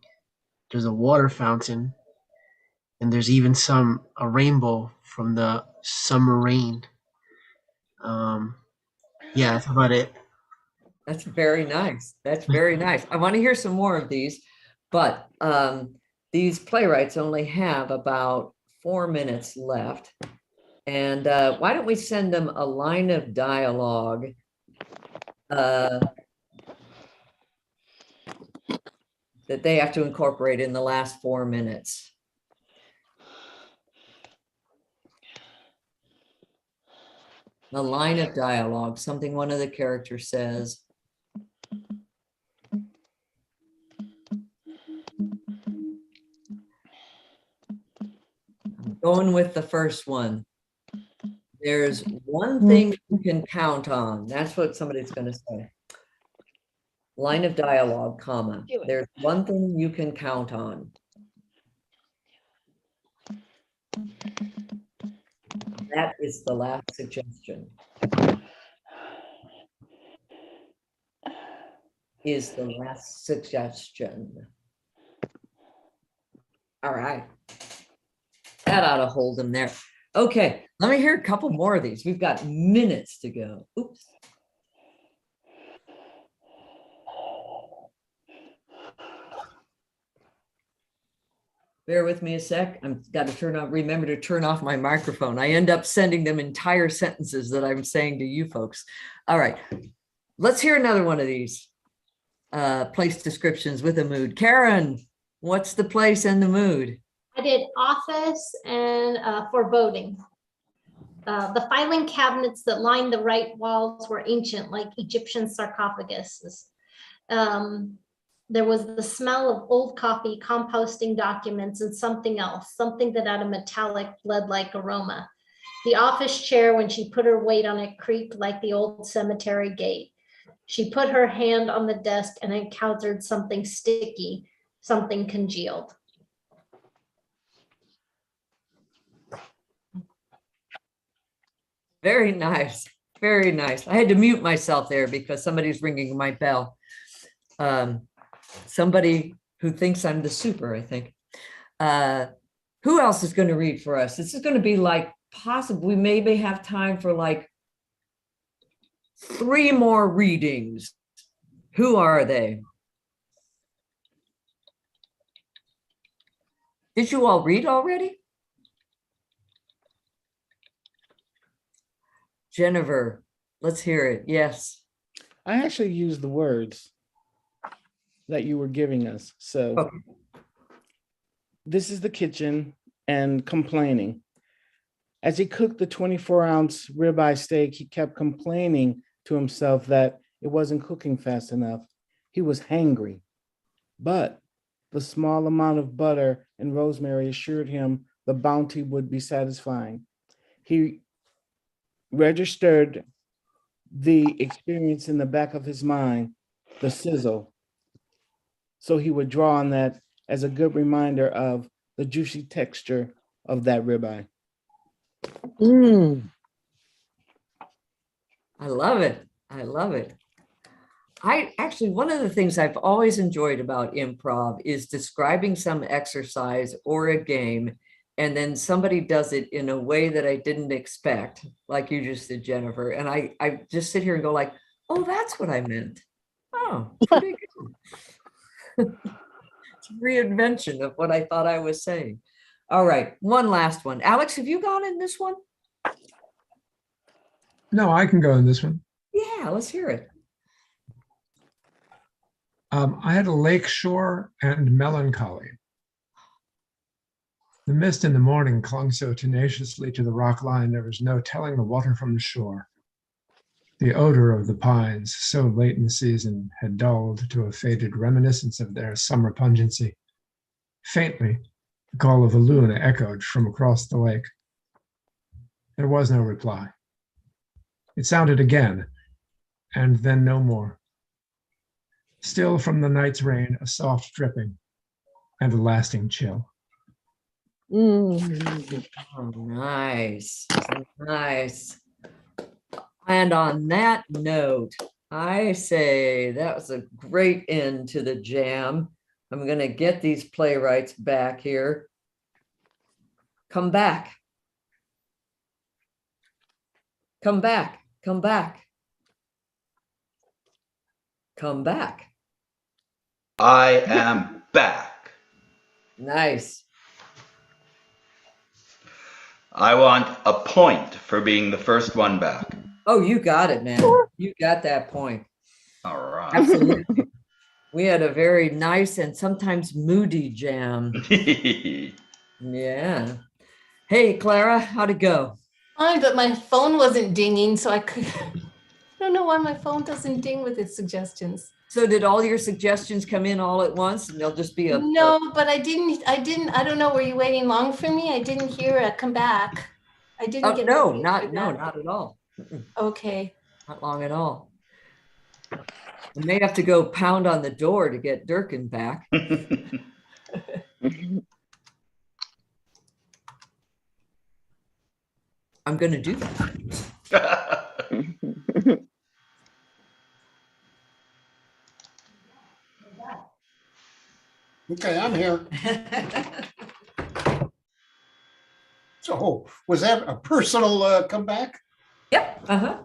There's a water fountain. And there's even a rainbow from the summer rain. Yeah, that's about it. That's very nice. That's very nice. I want to hear some more of these, but these playwrights only have about 4 minutes left. And why don't we send them a line of dialogue that they have to incorporate in the last 4 minutes. A line of dialogue, something one of the characters says. I'm going with the first one. There's one thing you can count on. That's what somebody's going to say. Line of dialogue, comma. There's one thing you can count on. That is the last suggestion. Is the last suggestion. All right. That ought to hold them there. Okay, let me hear a couple more of these. We've got minutes to go. Oops. Bear with me a sec. I've got to remember to turn off my microphone. I end up sending them entire sentences that I'm saying to you folks. All right, let's hear another one of these place descriptions with a mood. Karen, what's the place and the mood? I did office and foreboding. The filing cabinets that lined the right walls were ancient, like Egyptian sarcophaguses. There was the smell of old coffee, composting documents, and something else, something that had a metallic blood-like aroma. The office chair, when she put her weight on it, creaked like the old cemetery gate. She put her hand on the desk and encountered something sticky, something congealed. Very nice. Very nice. I had to mute myself there because somebody's ringing my bell. Somebody who thinks I'm the super, I think. Who else is going to read for us? This is going to be like possibly, we maybe have time for like 3 more readings. Who are they? Did you all read already? Jennifer, let's hear it. Yes. I actually used the words that you were giving us. So okay. This is the kitchen and complaining. As he cooked the 24-ounce ribeye steak, he kept complaining to himself that it wasn't cooking fast enough. He was hangry. But the small amount of butter and rosemary assured him the bounty would be satisfying. He registered the experience in the back of his mind, the sizzle. So he would draw on that as a good reminder of the juicy texture of that ribeye. I love it. I love it. One of the things I've always enjoyed about improv is describing some exercise or a game, and then somebody does it in a way that I didn't expect, like you just did, Jennifer. And I just sit here and go like, oh, that's what I meant. Oh, pretty good. It's a reinvention of what I thought I was saying. All right, one last one. Alex, have you gone in this one? No, I can go in this one. Yeah, let's hear it. I had a lake shore and melancholy. The mist in the morning clung so tenaciously to the rock line there was no telling the water from the shore. The odor of the pines, so late in the season, had dulled to a faded reminiscence of their summer pungency. Faintly, the call of the loon echoed from across the lake. There was no reply. It sounded again, and then no more. Still from the night's rain, a soft dripping and a lasting chill. Oh, nice. Nice. And on that note, I say that was a great end to the jam. I'm going to get these playwrights back here. Come back. Come back. Come back. Come back. I am back. Nice. I want a point for being the first one back. Oh, you got it, man. You got that point. All right. Absolutely. We had a very nice and sometimes moody jam. Yeah. Hey, Clara, how'd it go? Fine, but my phone wasn't dinging, so I don't know why my phone doesn't ding with its suggestions. So did all your suggestions come in all at once and they'll just be a... No, but I don't know, were you waiting long for me? I didn't hear a come back. I didn't get... No, not at all. Okay. Not long at all. We may have to go pound on the door to get Durkin back. I'm going to do that. Okay, I'm here. So was that a personal comeback? Yep. It's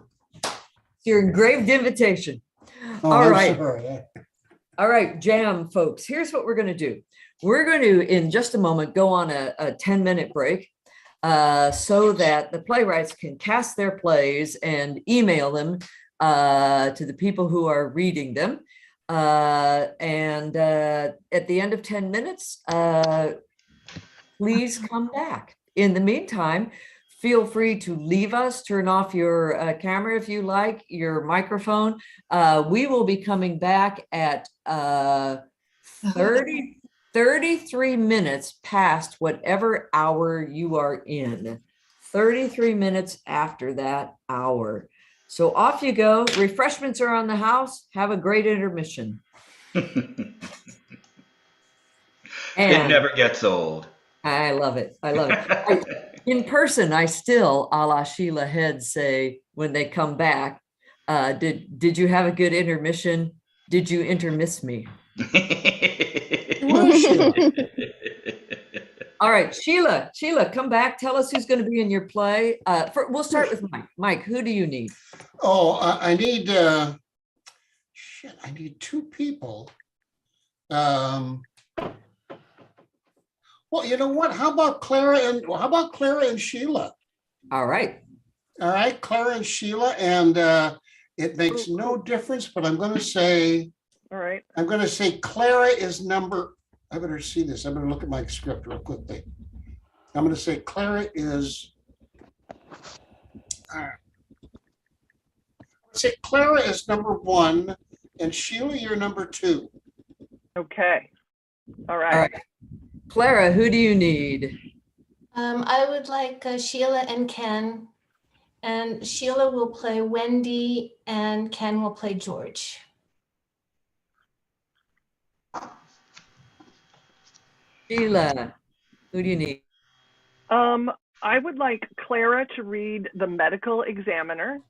your engraved invitation. Oh, All I'm right. sorry. All right, jam folks. Here's what we're going to do. We're going to, in just a moment, go on a 10-minute break so that the playwrights can cast their plays and email them to the people who are reading them. And at the end of 10 minutes, please come back. In the meantime, feel free to leave us, turn off your camera if you like, your microphone. We will be coming back at 33 minutes past whatever hour you are in. 33 minutes after that hour. So off you go. Refreshments are on the house. Have a great intermission. It never gets old. I love it. I love it. In person, I still, a la Sheila Head, say when they come back, did you have a good intermission? Did you intermiss me? All right, Sheila, come back. Tell us who's going to be in your play. We'll start with Mike. Mike, who do you need? Oh, I need, I need two people. Well, you know what? How about Clara and Sheila? All right. All right, Clara and Sheila, and it makes no difference, but I'm going to say, all right. I'm going to say Clara is number, I better see this. I better look at my script real quickly. I'm going to say Clara is, say Clara is number 1 and Sheila, you're number 2. Okay. All right. All right. Clara, who do you need? I would like Sheila and Ken, and Sheila will play Wendy and Ken will play George. Sheila, who do you need? I would like Clara to read the medical examiner.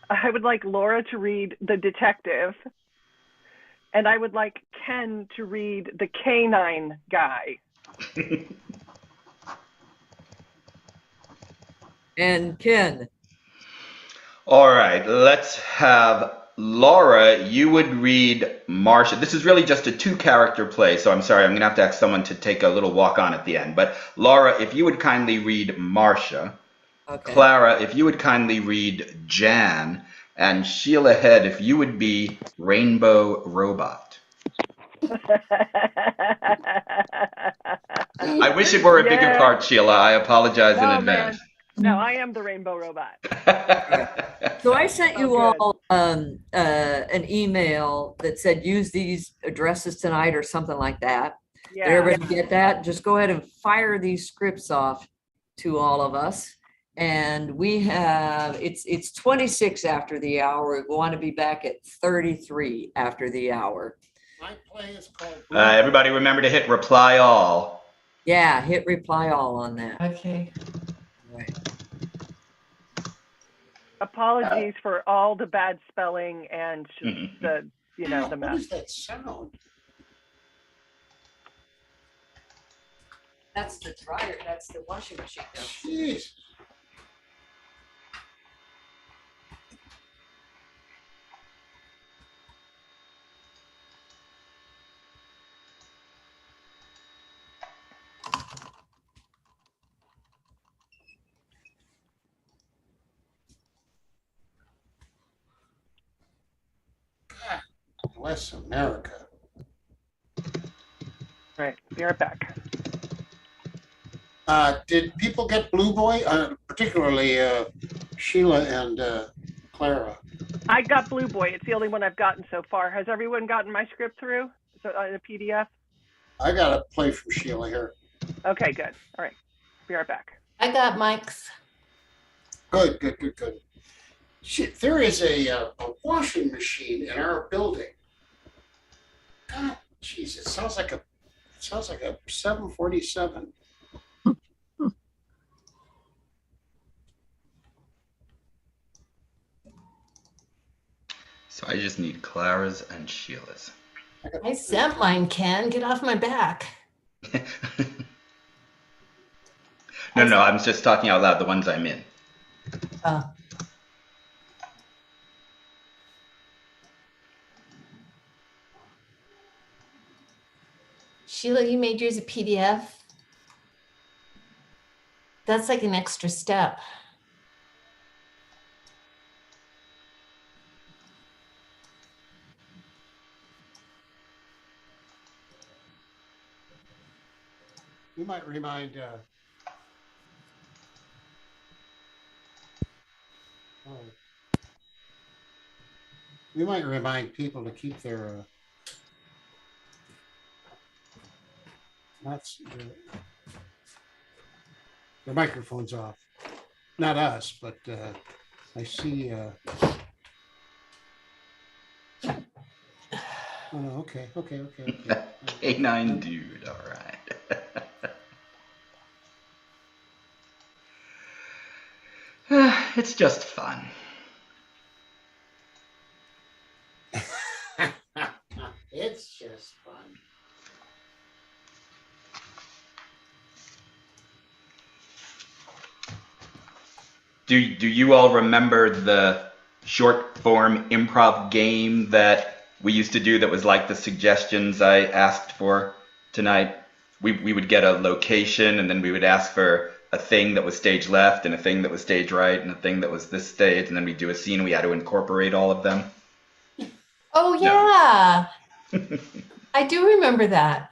I would like Laura to read the detective. And I would like Ken to read the canine guy. And Ken. All right, let's have Laura, you would read Marcia. This is really just a two-character play, so I'm sorry, I'm going to have to ask someone to take a little walk on at the end. But Laura, if you would kindly read Marcia. Okay. Clara, if you would kindly read Jan. And Sheila Head, if you would be Rainbow Robot. I wish it were a bigger part, Sheila. I apologize in advance. Man. No, I am the Rainbow Robot. So I sent you all an email that said use these addresses tonight or something like that. Yeah. Did everybody get that? Just go ahead and fire these scripts off to all of us. And we have, it's 26 after the hour. We want to be back at 33 after the hour. My play is called. Everybody remember to hit reply all. Yeah, hit reply all on that. Okay. Right. Apologies for all the bad spelling and the, the What mess. is that sound? That's the dryer, that's the washing machine. Jeez. Bless America. Right, be right back. Did people get Blue Boy? Particularly Sheila and Clara. I got Blue Boy. It's the only one I've gotten so far. Has everyone gotten my script through? So, in a PDF? I got a play from Sheila here. Okay, good. All right, be right back. I got Mike's. Good. Shit, there is a washing machine in our building. God, jeez, it sounds like a 747. So I just need Clara's and Sheila's. I sent mine, Ken. Get off my back. No, I'm just talking out loud, the ones I'm in. Sheila, you made yours a PDF. That's like an extra step. You might remind. You might remind people to keep their their microphones off. Not us, but I see. Oh, no, okay. K9 dude, all right. It's just fun. It's just fun. Do you all remember the short form improv game that we used to do that was like the suggestions I asked for tonight? We would get a location and then we would ask for a thing that was stage left and a thing that was stage right and a thing that was this stage, and then we'd do a scene and we had to incorporate all of them. Oh, yeah. I do remember that.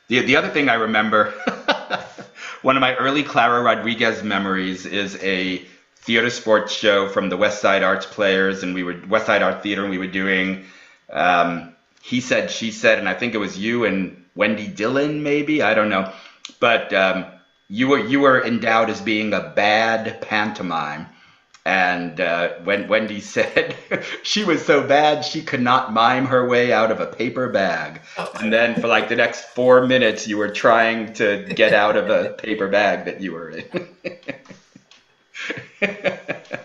The other thing I remember, one of my early Clara Rodriguez memories is a theater sports show from the West Side Arts Players, and West Side Art Theater, and we were doing He Said, She Said, and I think it was you and Wendy Dillon, maybe, I don't know, but you were endowed as being a bad pantomime. And when Wendy said she was so bad she could not mime her way out of a paper bag. And then for like the next 4 minutes, you were trying to get out of a paper bag that you were in.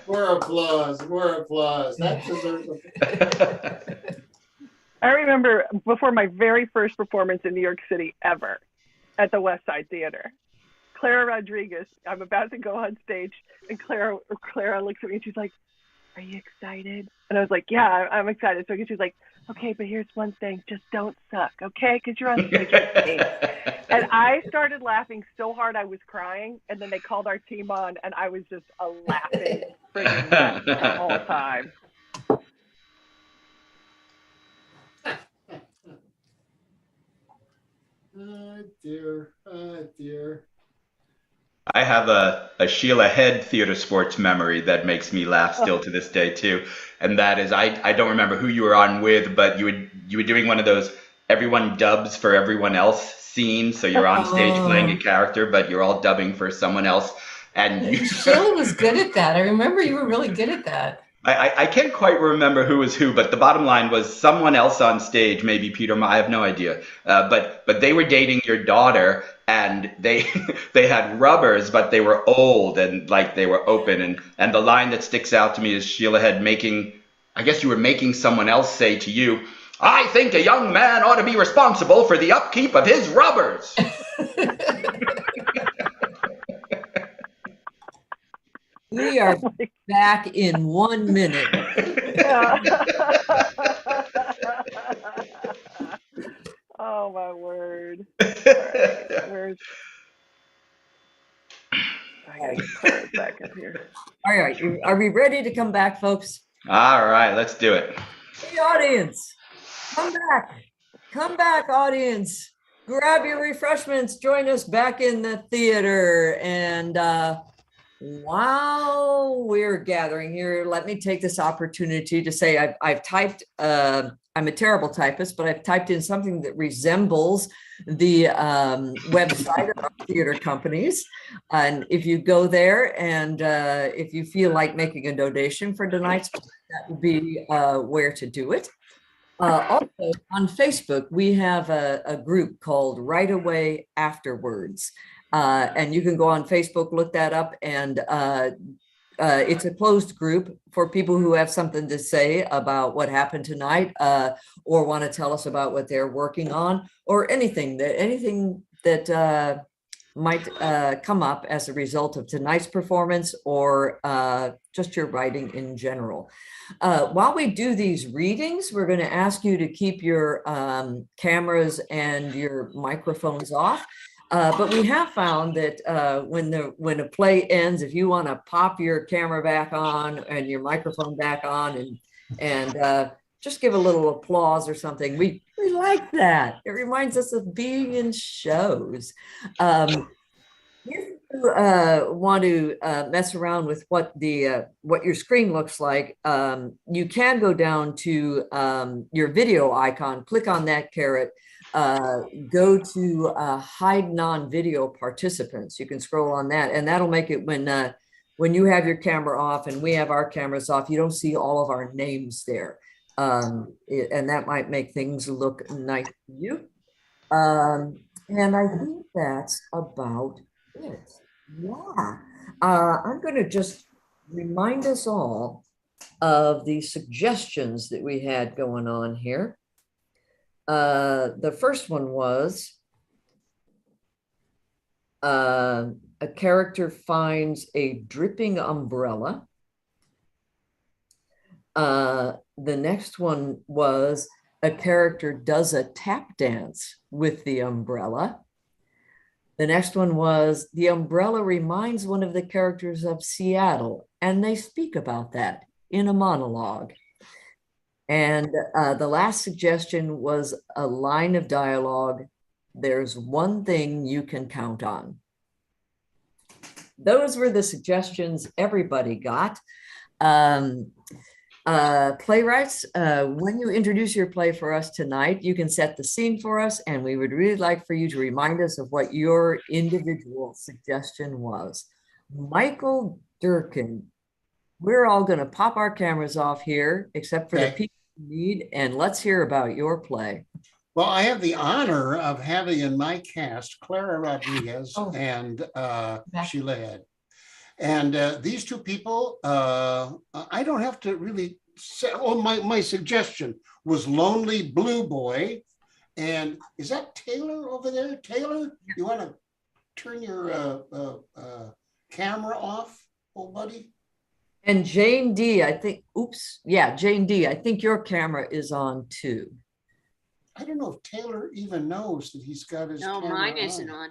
More applause. That deserves a... I remember before my very first performance in New York City ever at the West Side Theater, Clara Rodriguez. I'm about to go on stage, and Clara looks at me and she's like, "Are you excited?" And I was like, "Yeah, I'm excited." So she's like, "Okay, but here's one thing: just don't suck, okay? Because you're on stage with me." And I started laughing so hard I was crying. And then they called our team on, and I was just a laughing friggin' mess the whole time. Oh dear, oh dear. I have a Sheila Head theater sports memory that makes me laugh still to this day too, and that is I don't remember who you were on with, but you were doing one of those everyone dubs for everyone else scenes. So you're on stage playing a character, but you're all dubbing for someone else, and you. Sheila was good at that. I remember you were really good at that. I can't quite remember who was who, but the bottom line was someone else on stage, maybe Peter. I have no idea, but they were dating your daughter, and they they had rubbers, but they were old and like they were open. And the line that sticks out to me is Sheila had making, I guess you were making someone else say to you, "I think a young man ought to be responsible for the upkeep of his rubbers." We are back in 1 minute. Oh my word. All right, I gotta get Clara's back up here. All right, are we ready to come back, folks? All right, let's do it. Hey, audience, come back, audience. Grab your refreshments, join us back in the theater. And while we're gathering here, let me take this opportunity to say I've typed, I'm a terrible typist, but I've typed in something that resembles the website of our theater companies. And if you go there and if you feel like making a donation for tonight's, that would be where to do it. Also on Facebook, we have a group called Right Away Afterwards. And you can go on Facebook, look that up, and it's a closed group for people who have something to say about what happened tonight, or want to tell us about what they're working on, or anything that might come up as a result of tonight's performance, or just your writing in general. While we do these readings, we're going to ask you to keep your cameras and your microphones off. But we have found that when a play ends, if you want to pop your camera back on and your microphone back on and just give a little applause or something, we like that. It reminds us of being in shows. If you want to mess around with what your screen looks like, you can go down to your video icon, click on that caret, go to hide non-video participants. You can scroll on that, and that'll make it when you have your camera off and we have our cameras off, you don't see all of our names there. And that might make things look nice to you. And I think that's about it. Yeah. I'm going to just remind us all of the suggestions that we had going on here. The first one was a character finds a dripping umbrella. The next one was a character does a tap dance with the umbrella. The next one was the umbrella reminds one of the characters of Seattle, and they speak about that in a monologue. And the last suggestion was a line of dialogue. There's one thing you can count on. Those were the suggestions everybody got. Playwrights, when you introduce your play for us tonight, you can set the scene for us, and we would really like for you to remind us of what your individual suggestion was. Michael Durkin, we're all going to pop our cameras off here, except for the people who need, and let's hear about your play. Well, I have the honor of having in my cast Clara Rodriguez and Sheila Head. And these two people, I don't have to really say, my suggestion was Lonely Blue Boy. And is that Taylor over there? Taylor, you want to turn your camera off, old buddy? And Jane D, I think, oops, yeah, Jane D, I think your camera is on too. I don't know if Taylor even knows that he's got his No, camera mine isn't on. on.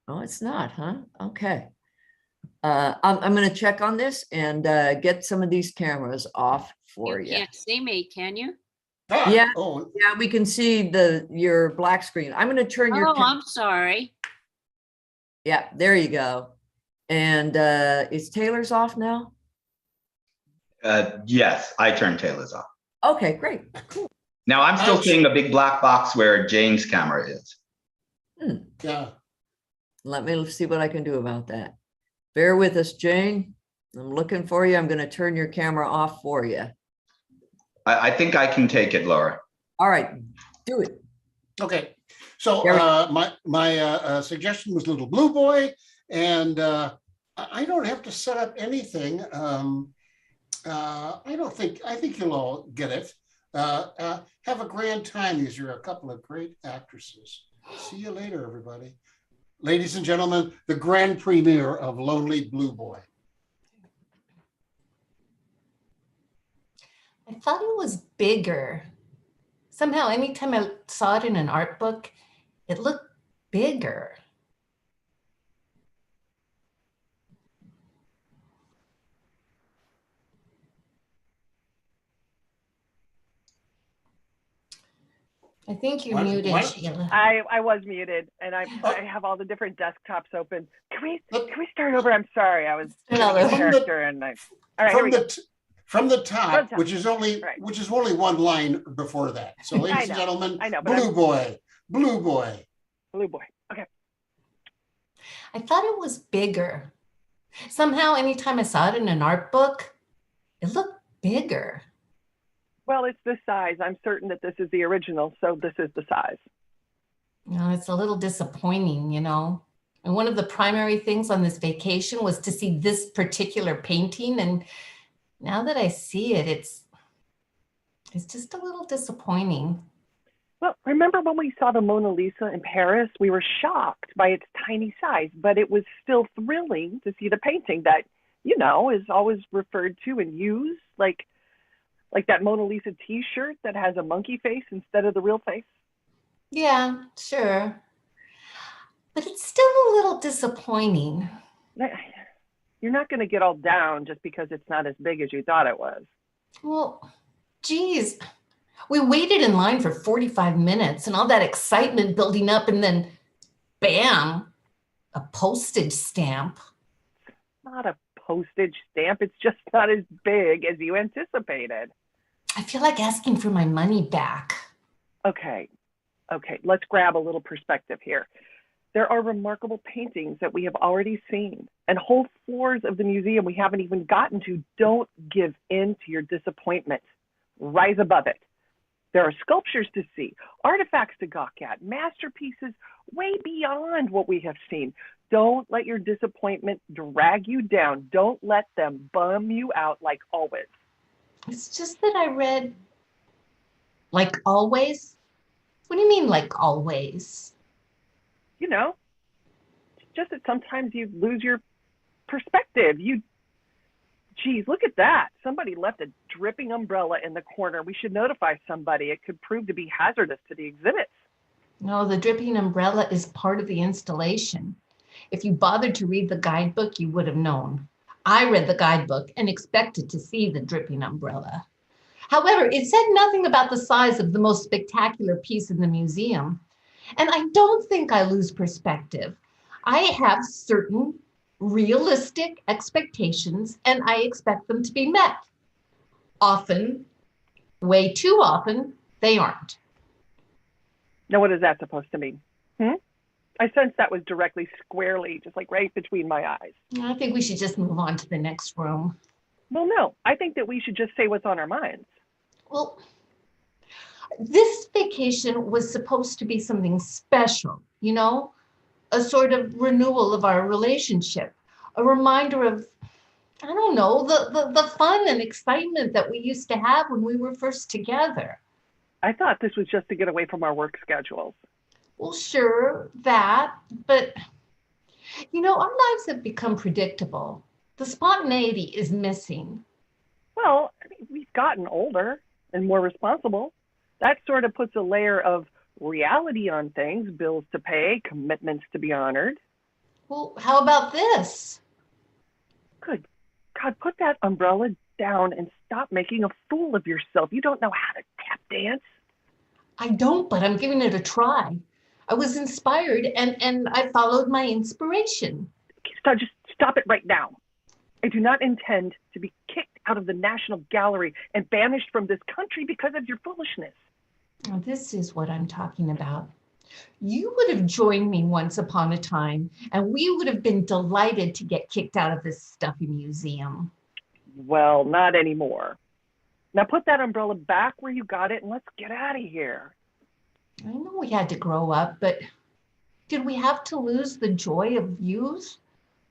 Oh, it's not, huh? Okay. I'm going to check on this and get some of these cameras off for You you. can't see me, can you? Ah, Yeah, oh, yeah, we can see your black screen. I'm going to turn your Oh, I'm sorry. yeah, there you go. And is Taylor's off now? Yes, I turned Taylor's off. Okay, great. Cool. Now I'm still seeing a big black box where Jane's camera is. yeah. Let me see what I can do about that. Bear with us, Jane. I'm looking for you. I'm going to turn your camera off for you. I think I can take it, Laura. All right, do it. Okay. So my suggestion was Little Blue Boy, and I don't have to set up anything. I think you'll all get it. Have a grand time. These are a couple of great actresses. See you later, everybody. Ladies and gentlemen, the grand premiere of Lonely Blue Boy. I thought it was bigger. Somehow, anytime I saw it in an art book, it looked bigger. I think you're muted, Sheila. I was muted, and I have all the different desktops open. Can we start over? I'm sorry, I was in character, and I. All right, here we go. From the top, which is only one line before that. So, ladies and gentlemen, Blue Boy, Blue Boy, Blue Boy. Okay. I thought it was bigger. Somehow, anytime I saw it in an art book, it looked bigger. Well, it's this size. I'm certain that this is the original, so this is the size. You know, it's a little disappointing, you know. And one of the primary things on this vacation was to see this particular painting, and now that I see it, it's just a little disappointing. Well, remember when we saw the Mona Lisa in Paris? We were shocked by its tiny size, but it was still thrilling to see the painting that, you know, is always referred to and used, like that Mona Lisa t-shirt that has a monkey face instead of the real face. Yeah, sure. But it's still a little disappointing. You're not going to get all down just because it's not as big as you thought it was. Well, geez, we waited in line for 45 minutes and all that excitement building up, and then bam, a postage stamp. Not a postage stamp. It's just not as big as you anticipated. I feel like asking for my money back. Okay, let's grab a little perspective here. There are remarkable paintings that we have already seen, and whole floors of the museum we haven't even gotten to. Don't give in to your disappointment. Rise above it. There are sculptures to see, artifacts to gawk at, masterpieces way beyond what we have seen. Don't let your disappointment drag you down. Don't let them bum you out like always. It's just that I read, like always? What do you mean, like always? You know, it's just that sometimes you lose your perspective. Geez, look at that. Somebody left a dripping umbrella in the corner. We should notify somebody. It could prove to be hazardous to the exhibits. No, the dripping umbrella is part of the installation. If you bothered to read the guidebook, you would have known. I read the guidebook and expected to see the dripping umbrella. However, it said nothing about the size of the most spectacular piece in the museum. And I don't think I lose perspective. I have certain realistic expectations, and I expect them to be met. Often, way too often, they aren't. Now, what is that supposed to mean? I sense that was directly, squarely, just like right between my eyes. I think we should just move on to the next room. Well, no, I think that we should just say what's on our minds. Well, this vacation was supposed to be something special, you know, a sort of renewal of our relationship, a reminder of, I don't know, the fun and excitement that we used to have when we were first together. I thought this was just to get away from our work schedules. Well, sure, that, but You know, our lives have become predictable. The spontaneity is missing. Well, I mean, we've gotten older and more responsible. That sort of puts a layer of reality on things, bills to pay, commitments to be honored. Well, how about this? Good God, put that umbrella down and stop making a fool of yourself. You don't know how to tap dance. I don't, but I'm giving it a try. I was inspired and I followed my inspiration. Just stop it right now. I do not intend to be kicked out of the National Gallery and banished from this country because of your foolishness. Now, this is what I'm talking about. You would have joined me once upon a time, and we would have been delighted to get kicked out of this stuffy museum. Well, not anymore. Now put that umbrella back where you got it and let's get out of here. I know we had to grow up, but did we have to lose the joy of youth?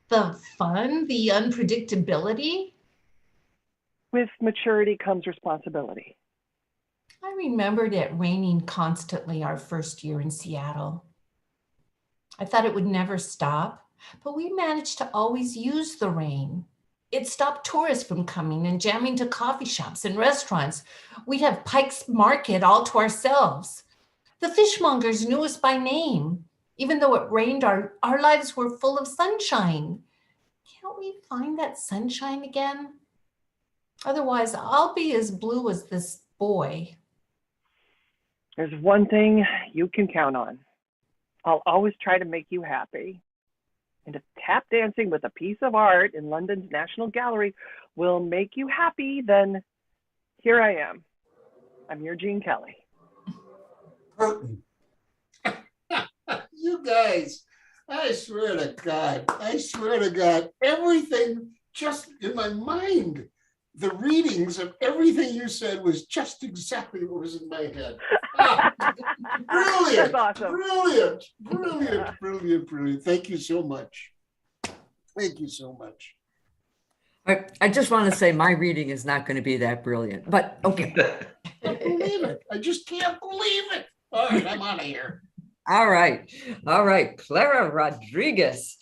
The fun, the unpredictability? With maturity comes responsibility. I remembered it raining constantly our first year in Seattle. I thought it would never stop, but we managed to always use the rain. It stopped tourists from coming and jamming to coffee shops and restaurants. We'd have Pike's Market all to ourselves. The fishmongers knew us by name. Even though it rained, our lives were full of sunshine. Can't we find that sunshine again? Otherwise, I'll be as blue as this boy. There's one thing you can count on. I'll always try to make you happy. And if tap dancing with a piece of art in London's National Gallery will make you happy, then here I am. I'm your Gene Kelly. Curtain. You guys, I swear to God, everything just in my mind. The readings of everything you said was just exactly what was in my head. Brilliant. That's awesome. Brilliant. Thank you so much. Thank you so much. I just want to say my reading is not going to be that brilliant, but okay. I can't believe it. I just can't believe it. All right, I'm out of here. All right. Clara Rodriguez,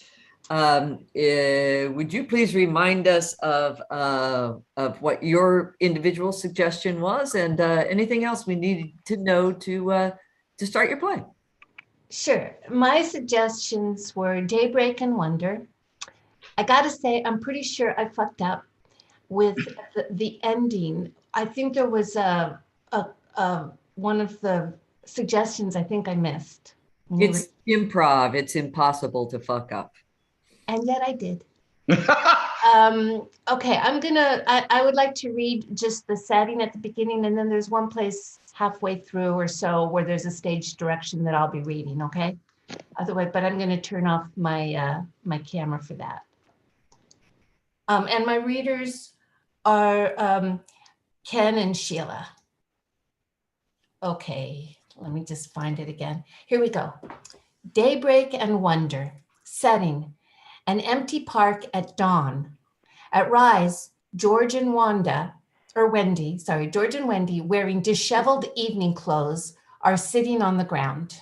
would you please remind us of what your individual suggestion was and anything else we needed to know to start your play? Sure. My suggestions were Daybreak and Wonder. I gotta say, I'm pretty sure I fucked up with the ending. I think there was one of the suggestions I think I missed. It's improv. It's impossible to fuck up. And yet I did. Okay, I would like to read just the setting at the beginning, and then there's one place halfway through or so where there's a stage direction that I'll be reading, okay? Otherwise, but I'm gonna turn off my my camera for that. And my readers are Ken and Sheila. Okay, let me just find it again. Here we go. Daybreak and Wonder. Setting, an empty park at dawn. At rise, George and Wendy, wearing disheveled evening clothes, are sitting on the ground.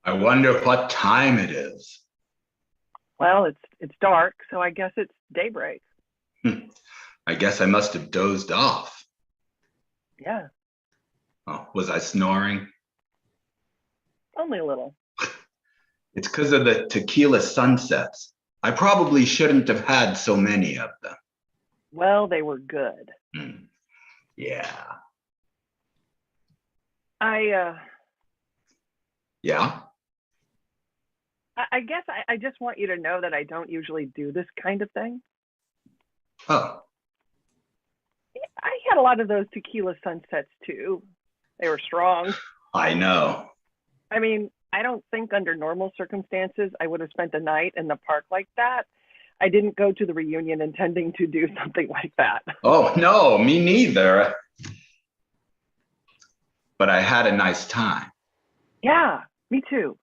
I wonder what time it is. Well, it's dark, so I guess it's daybreak. I guess I must have dozed off. Yeah. Oh, was I snoring? Only a little. It's because of the tequila sunsets. I probably shouldn't have had so many of them. Well, they were good. Yeah. Yeah? I guess I just want you to know that I don't usually do this kind of thing. Oh. I had a lot of those tequila sunsets too. They were strong. I know. I mean, I don't think under normal circumstances I would have spent a night in the park like that. I didn't go to the reunion intending to do something like that. Oh, no, me neither. But I had a nice time. Yeah, me too.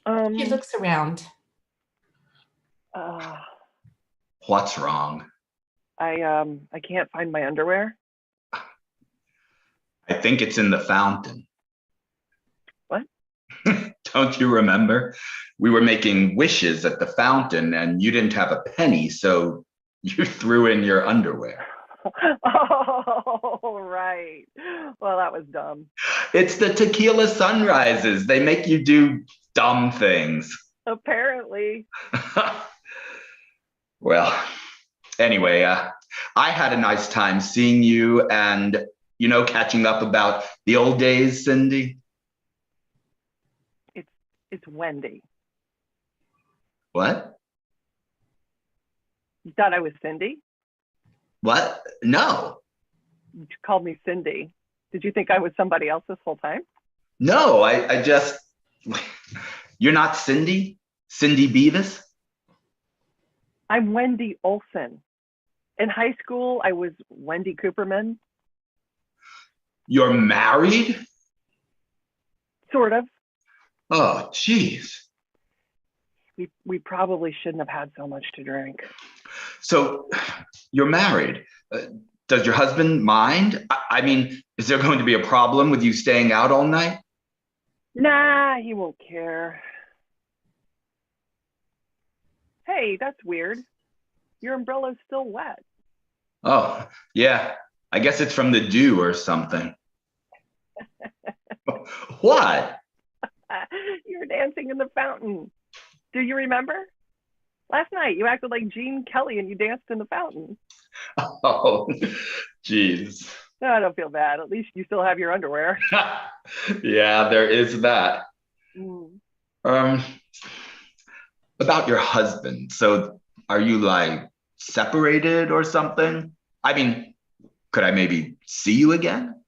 He looks around. What's wrong? I can't find my underwear. I think it's in the fountain. What? Don't you remember? We were making wishes at the fountain and you didn't have a penny, so you threw in your underwear. Oh, right. Well, that was dumb. It's the tequila sunrises. They make you do dumb things. Apparently. Well, anyway, I had a nice time seeing you and, catching up about the old days, Cindy. It's Wendy. What? You thought I was Cindy? What? No. You called me Cindy. Did you think I was somebody else this whole time? No, I just, you're not Cindy? Cindy Beavis? I'm Wendy Olson. In high school, I was Wendy Cooperman. You're married? Sort of. Oh, geez. We probably shouldn't have had so much to drink. So you're married. Does your husband mind? I mean, is there going to be a problem with you staying out all night? Nah, he won't care. Hey, that's weird. Your umbrella's still wet. Oh, yeah. I guess it's from the dew or something. What? You were dancing in the fountain. Do you remember? Last night, you acted like Gene Kelly and you danced in the fountain. Oh, geez. No, I don't feel bad. At least you still have your underwear. Yeah, there is that. Mm. About your husband. So are you like separated or something? I mean, could I maybe see you again?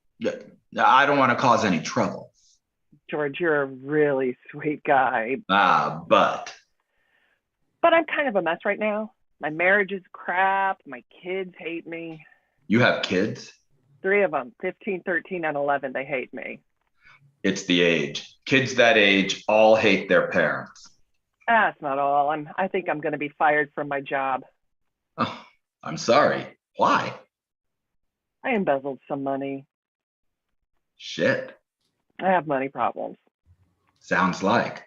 I don't want to cause any trouble. George, you're a really sweet guy. But I'm kind of a mess right now. My marriage is crap. My kids hate me. You have kids? 3 of them, 15, 13, and 11. They hate me. It's the age. Kids that age all hate their parents. That's not all. I think I'm going to be fired from my job. Oh, I'm sorry. Why? I embezzled some money. Shit. I have money problems. Sounds like.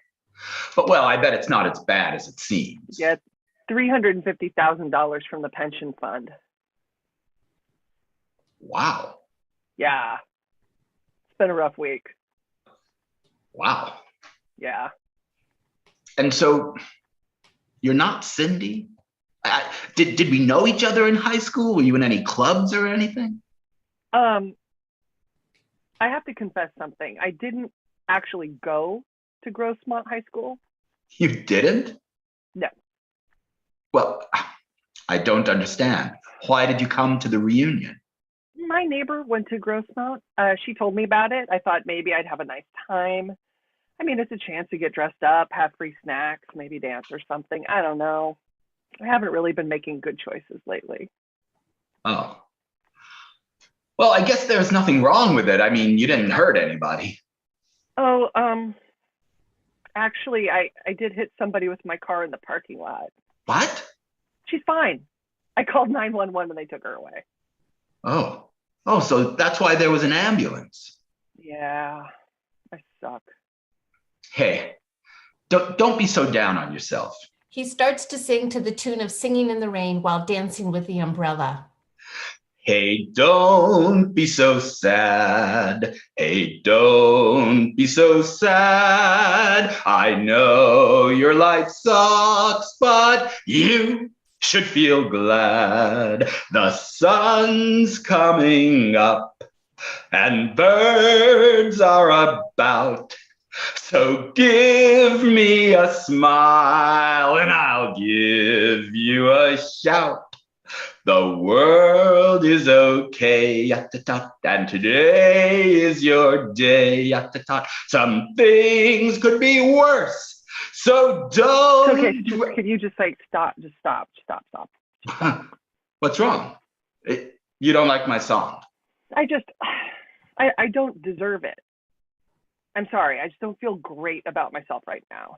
But well, I bet it's not as bad as it seems. Get $350,000 from the pension fund. Wow. Yeah. It's been a rough week. Wow. Yeah. And so you're not Cindy? Did we know each other in high school? Were you in any clubs or anything? I have to confess something. I didn't actually go to Grossmont High School. You didn't? No. Well, I don't understand. Why did you come to the reunion? My neighbor went to Grossmont. She told me about it. I thought maybe I'd have a nice time. I mean, it's a chance to get dressed up, have free snacks, maybe dance or something. I don't know. I haven't really been making good choices lately. Oh. Well, I guess there's nothing wrong with it. I mean, you didn't hurt anybody. Oh, actually, I did hit somebody with my car in the parking lot. What? She's fine. I called 911 and they took her away. Oh. Oh, so that's why there was an ambulance. Yeah, I suck. Hey, don't be so down on yourself. He starts to sing to the tune of Singing in the Rain while dancing with the umbrella. Hey, don't be so sad. Hey, don't be so sad. I know your life sucks, but you should feel glad. The sun's coming up and birds are about. So give me a smile and I'll give you a shout. The world is okay at the top, and today is your day at the top. Some things could be worse, so don't. Okay, can you just like stop? Just stop. What's wrong? You don't like my song? I don't deserve it. I'm sorry. I just don't feel great about myself right now.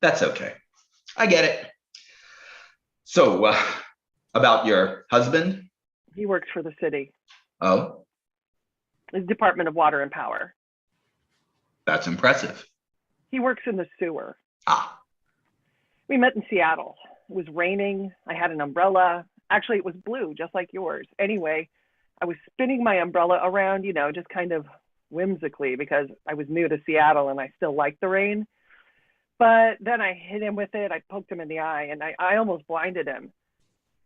That's okay. I get it. So, about your husband? He works for the city. Oh? The Department of Water and Power. That's impressive. He works in the sewer. Ah, We met in Seattle. It was raining. I had an umbrella. Actually, it was blue, just like yours. Anyway, I was spinning my umbrella around, just kind of whimsically because I was new to Seattle and I still liked the rain. But then I hit him with it. I poked him in the eye and I almost blinded him.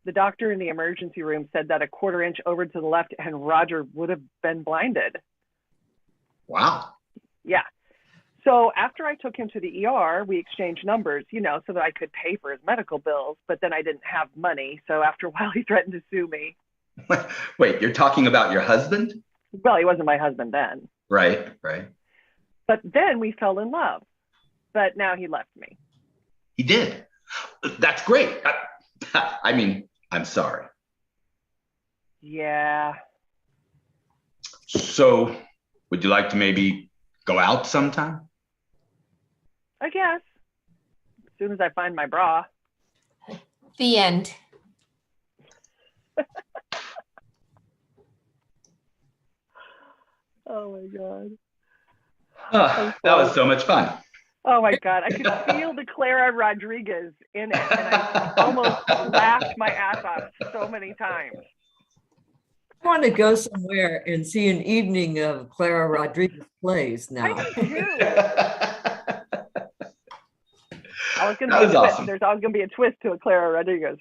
The doctor in the emergency room said that a quarter inch over to the left and Roger would have been blinded. wow. Yeah. So after I took him to the ER, we exchanged numbers, so that I could pay for his medical bills, but then I didn't have money. So after a while, he threatened to sue me. Wait, you're talking about your husband? Well, he wasn't my husband then. Right, right. But then we fell in love. But now he left me. He did. That's great. I mean, I'm sorry. Yeah. So, would you like to maybe go out sometime? I guess. As soon as I find my bra. The end. Oh my God. Oh, that was so much fun. Oh my God. I could feel the Clara Rodriguez in it. And I almost laughed my ass off so many times. I want to go somewhere and see an evening of Clara Rodriguez plays now. I do too. Awesome. There's always going to be a twist to a Clara Rodriguez.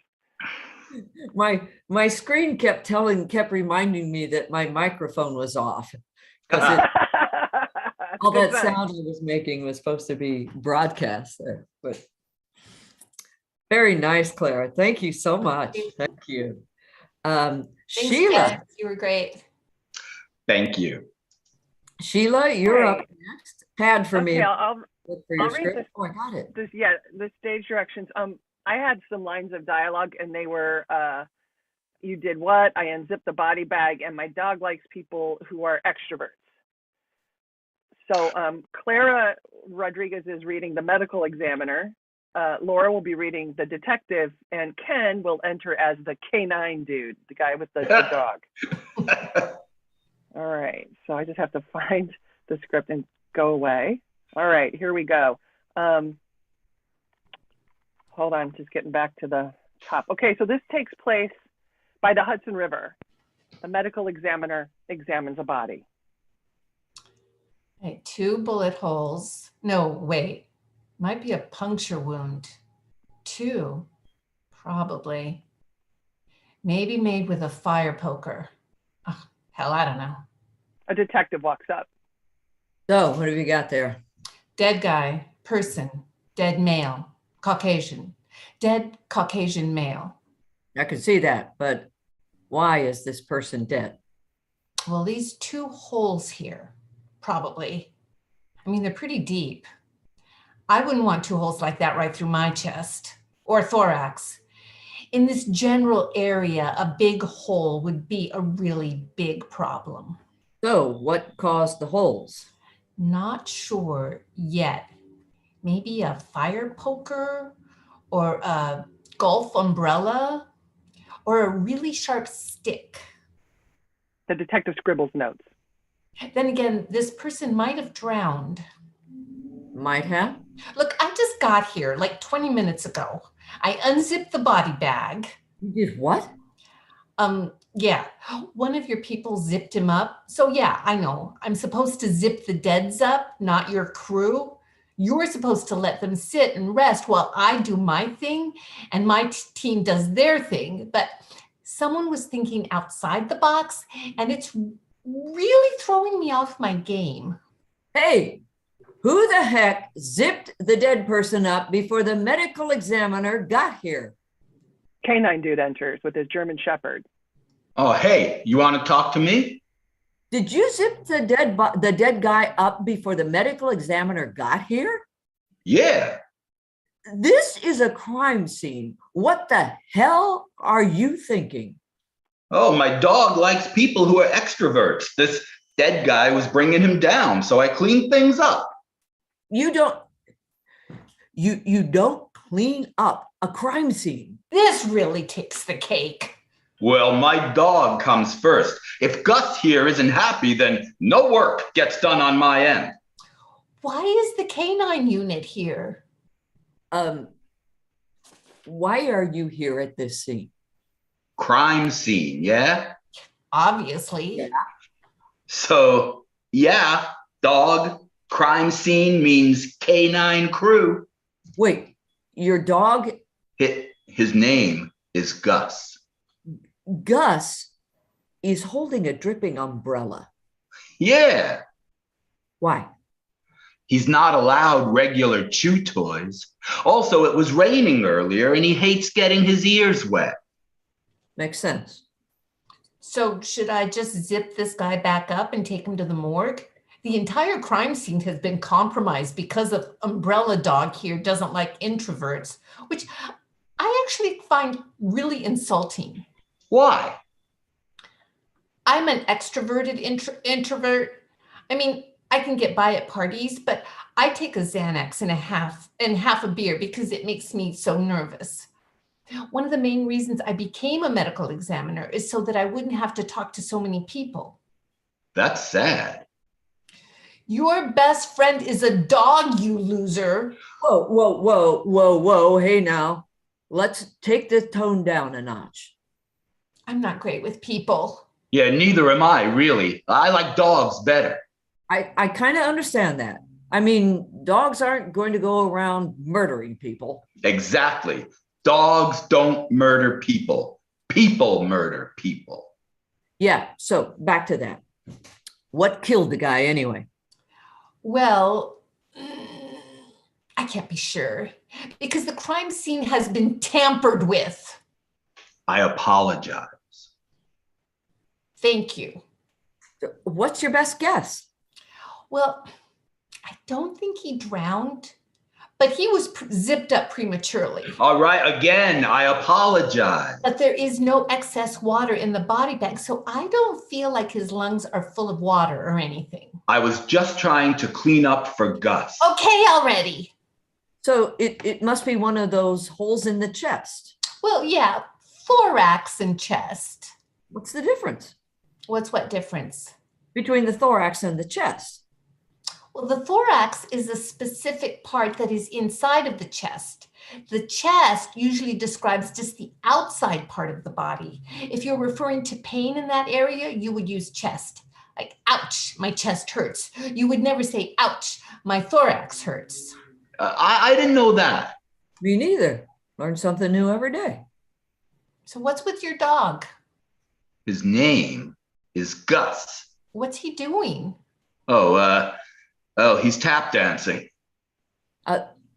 My screen kept reminding me that my microphone was off because all that sound it was making was supposed to be broadcast there. But very nice, Clara. Thank you so much. Thank you. Thanks, Sheila. Kat. You were great. Thank you. Sheila, you're up next. Pad for me. I'll read script. Oh, I got it. The stage directions. I had some lines of dialogue and they were, you did what? I unzipped the body bag and my dog likes people who are extroverts. So Clara Rodriguez is reading the medical examiner. Laura will be reading the detective and Ken will enter as the canine dude, the guy with the dog. All right, so I just have to find the script and go away. All right, here we go. Hold on, just getting back to the top. Okay, so this takes place by the Hudson River. The medical examiner examines a body. Okay, 2 bullet holes. No, wait. Might be a puncture wound. 2, probably. Maybe made with a fire poker. Oh, hell, I don't know. A detective walks up. So what have you got there? Dead guy, person, dead male, Caucasian, dead Caucasian male. I can see that, but why is this person dead? Well, these 2 holes here, probably. I mean, they're pretty deep. I wouldn't want 2 holes like that right through my chest or thorax. In this general area, a big hole would be a really big problem. So what caused the holes? Not sure yet. Maybe a fire poker or a golf umbrella or a really sharp stick. The detective scribbles notes. Then again, this person might have drowned. Might have? Look, I just got here like 20 minutes ago. I unzipped the body bag. You did what? Yeah, one of your people zipped him up. So yeah, I know. I'm supposed to zip the deads up, not your crew. You're supposed to let them sit and rest while I do my thing and my team does their thing. But someone was thinking outside the box and it's really throwing me off my game. Hey, who the heck zipped the dead person up before the medical examiner got here? Canine dude enters with his German Shepherd. Oh, hey, you want to talk to me? Did you zip the dead guy up before the medical examiner got here? Yeah. This is a crime scene. What the hell are you thinking? Oh, my dog likes people who are extroverts. This dead guy was bringing him down, so I cleaned things up. You don't clean up a crime scene. This really takes the cake. Well, my dog comes first. If Gus here isn't happy, then no work gets done on my end. Why is the canine unit here? Why are you here at this scene? Crime scene, yeah? Obviously. Yeah. So, yeah, dog. Crime scene means canine crew. Wait, your dog, His name is Gus. Gus, is holding a dripping umbrella. Yeah, Why? he's not allowed regular chew toys. Also, it was raining earlier and he hates getting his ears wet. Makes sense. So should I just zip this guy back up and take him to the morgue? The entire crime scene has been compromised because of Umbrella Dog here doesn't like introverts, which I actually find really insulting. Why? I'm an extroverted introvert. I mean, I can get by at parties, but I take a Xanax and half a beer because it makes me so nervous. One of the main reasons I became a medical examiner is so that I wouldn't have to talk to so many people. That's sad. Your best friend is a dog, you loser. Whoa, whoa, whoa, whoa, whoa. Hey now, let's take the tone down a notch. I'm not great with people. Yeah, neither am I, really. I like dogs better. I kind of understand that. I mean, dogs aren't going to go around murdering people. Exactly. Dogs don't murder people. People murder people. Yeah, so back to that. What killed the guy anyway? Well, I can't be sure because the crime scene has been tampered with. I apologize. Thank you. What's your best guess? Well, I don't think he drowned, but he was zipped up prematurely. All right, again, I apologize. But there is no excess water in the body bag, so I don't feel like his lungs are full of water or anything. I was just trying to clean up for Gus. Okay, already. So it must be one of those holes in the chest. Well, yeah, thorax and chest. What's the difference? What's what difference? Between the thorax and the chest. Well, the thorax is a specific part that is inside of the chest. The chest usually describes just the outside part of the body. If you're referring to pain in that area, you would use chest. Like, ouch, my chest hurts. You would never say, ouch, my thorax hurts. I didn't know that. Me neither. Learn something new every day. So what's with your dog? His name is Gus. What's he doing? Oh, he's tap dancing.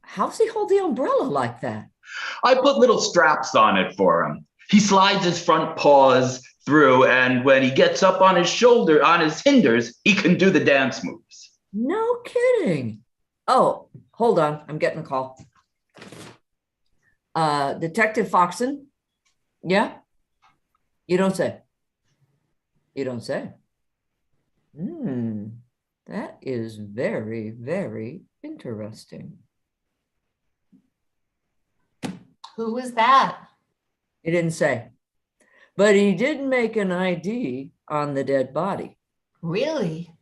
How's he hold the umbrella like that? I put little straps on it for him. He slides his front paws through, and when he gets up on his hinders, he can do the dance moves. No kidding. Oh, hold on. I'm getting a call. Detective Foxon? Yeah? You don't say. You don't say. That is very, very interesting. Who was that? He didn't say. But he did make an ID on the dead body. Really?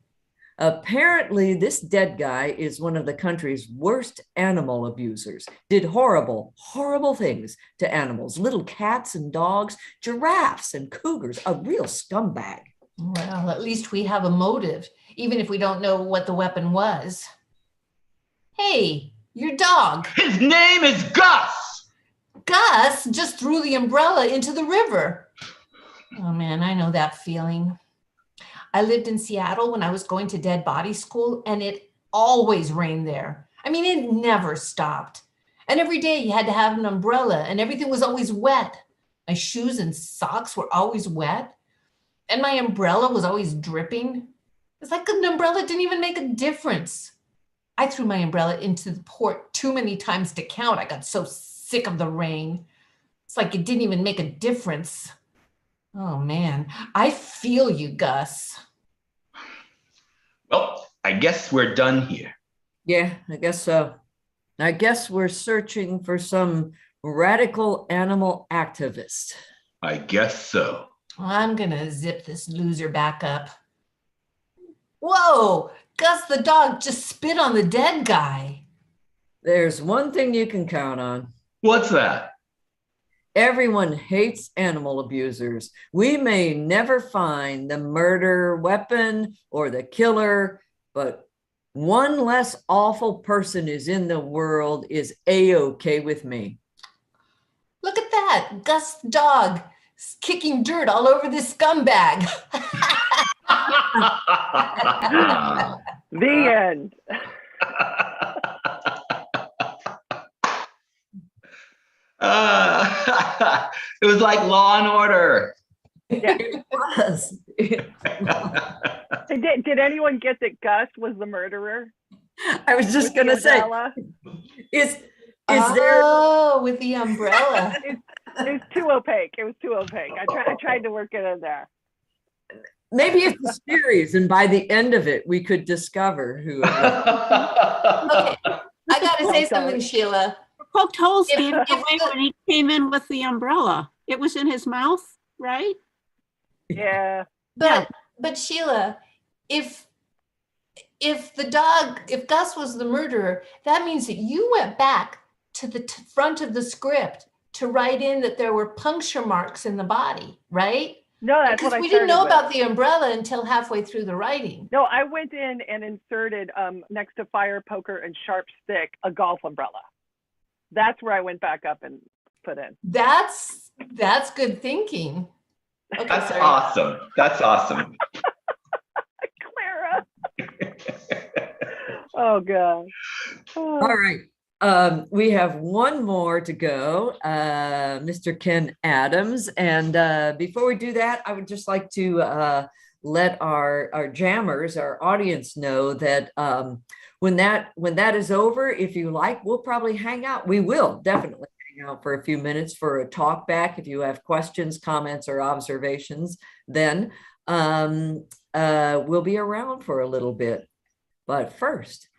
Apparently, this dead guy is one of the country's worst animal abusers. Did horrible, horrible things to animals. Little cats and dogs, giraffes and cougars. A real scumbag. Well, at least we have a motive, even if we don't know what the weapon was. Hey, your dog. His name is Gus! Gus just threw the umbrella into the river. Oh man, I know that feeling. I lived in Seattle when I was going to dead body school, and it always rained there. I mean, it never stopped. And every day you had to have an umbrella, and everything was always wet. My shoes and socks were always wet, and my umbrella was always dripping. It's like an umbrella didn't even make a difference. I threw my umbrella into the port too many times to count. I got so sick of the rain. It's like it didn't even make a difference. Oh man, I feel you, Gus. Well, I guess we're done here. Yeah, I guess so. I guess we're searching for some radical animal activist. I guess so. I'm gonna zip this loser back up. Whoa, Gus the dog just spit on the dead guy. There's one thing you can count on. What's that? Everyone hates animal abusers. We may never find the murder weapon or the killer, but one less awful person is in the world is A-okay with me. Look at that. Gus the dog kicking dirt all over this scumbag. The end. It was like Law and Order. Yeah. It was. Did anyone get that Gus was the murderer? I was just going to say, umbrella? is there? Oh, with the umbrella. It was too opaque. It was too opaque. I tried to work it in there. Maybe it's a series, and by the end of it, we could discover who it was. Okay, I got to say something, Sheila. Poked holes If- gave it if away the- when he came in with the umbrella. It was in his mouth, right? Yeah. But Sheila, if Gus was the murderer, that means that you went back to the front of the script to write in that there were puncture marks in the body, right? No, that's Because what I we didn't started know with. about the umbrella until halfway through the writing. No, I went in and inserted next to fire, poker, and sharp stick a golf umbrella. That's where I went back up and put in. That's good thinking. Okay, That's sorry. awesome. That's awesome. Clara. Oh God. All right. We have one more to go, Mr. Ken Adams. And before we do that, I would just like to let our jammers, our audience know that when that is over, if you like, we'll probably hang out. We will definitely hang out for a few minutes for a talk back. If you have questions, comments, or observations, then we'll be around for a little bit. But first,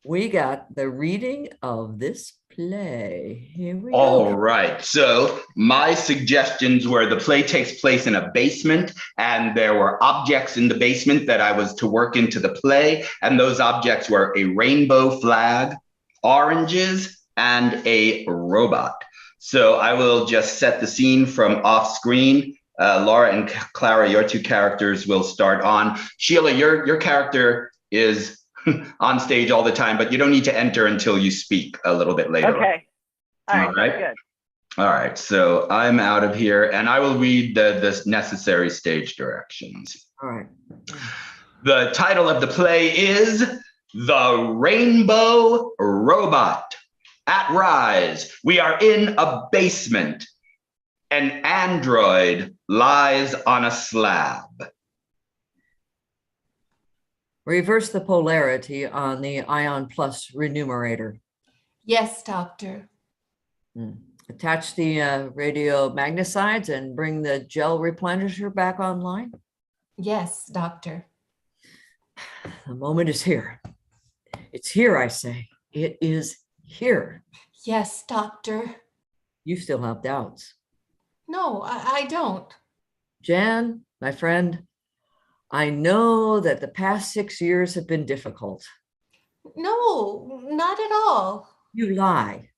we got the reading of this play. Here we All go. right. So my suggestions were the play takes place in a basement, and there were objects in the basement that I was to work into the play. And those objects were a rainbow flag, oranges, and a robot. So I will just set the scene from off screen. Laura and Clara, your two characters will start on. Sheila, your character is on stage all the time, but you don't need to enter until you speak a little bit later. Okay. All right. All right. Good. All right, so I'm out of here and I will read the necessary stage directions. All right. The title of the play is The Rainbow Robot. At Rise, we are in a basement. An android lies on a slab. Reverse the polarity on the Ion Plus renumerator. Yes, doctor. Attach the radiomagnesides and bring the gel replenisher back online. Yes, doctor. The moment is here. It's here, I say. It is here. Yes, doctor. You still have doubts. No, I don't. Jan, my friend, I know that the past 6 years have been difficult. No, not at all. You lie.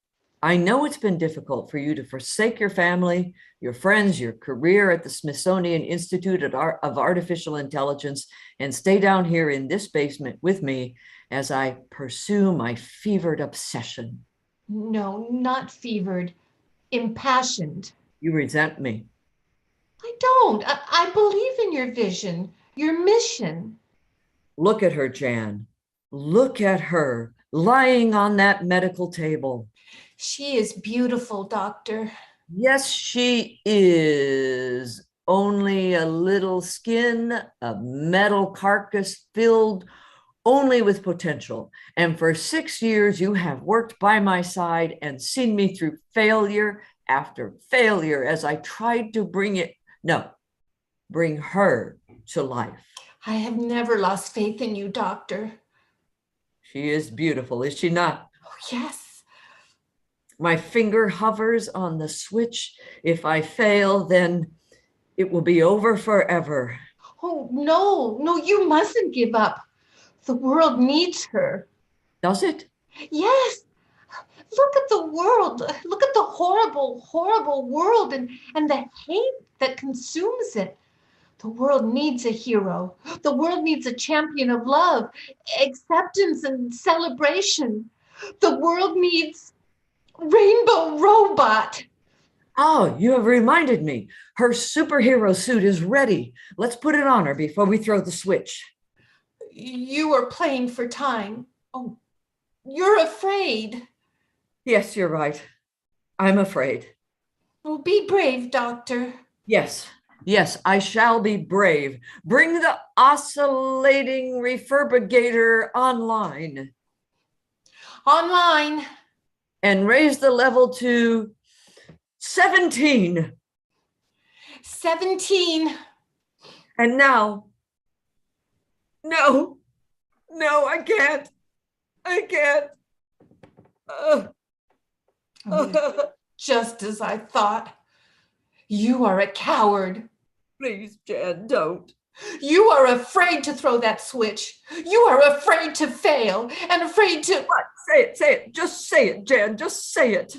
I know it's been difficult for you to forsake your family, your friends, your career at the Smithsonian Institute of Artificial Intelligence, and stay down here in this basement with me as I pursue my fevered obsession. No, not fevered, impassioned. You resent me. I don't. I believe in your vision, your mission. Look at her, Jan. Look at her lying on that medical table. She is beautiful, doctor. Yes, she is. Only a little skin, a metal carcass filled only with potential. And for 6 years, you have worked by my side and seen me through failure after failure as I tried to bring her to life. I have never lost faith in you, doctor. She is beautiful, is she not? Oh, yes. My finger hovers on the switch. If I fail, then it will be over forever. Oh, no, you mustn't give up. The world needs her. Does it? Yes. Look at the world. Look at the horrible, horrible world and the hate that consumes it. The world needs a hero. The world needs a champion of love, acceptance, and celebration. The world needs Rainbow Robot. Oh, you have reminded me. Her superhero suit is ready. Let's put it on her before we throw the switch. You are playing for time. Oh, you're afraid. Yes, you're right. I'm afraid. Well, be brave, Doctor. Yes, yes, I shall be brave. Bring the oscillating refurbagator online. Online. And raise the level to 17. 17. And now, no, I can't. I can't. Just as I thought. You are a coward. Please, Jan, don't. You are afraid to throw that switch. You are afraid to fail and afraid to... What? Say it. Just say it, Jan. Just say it.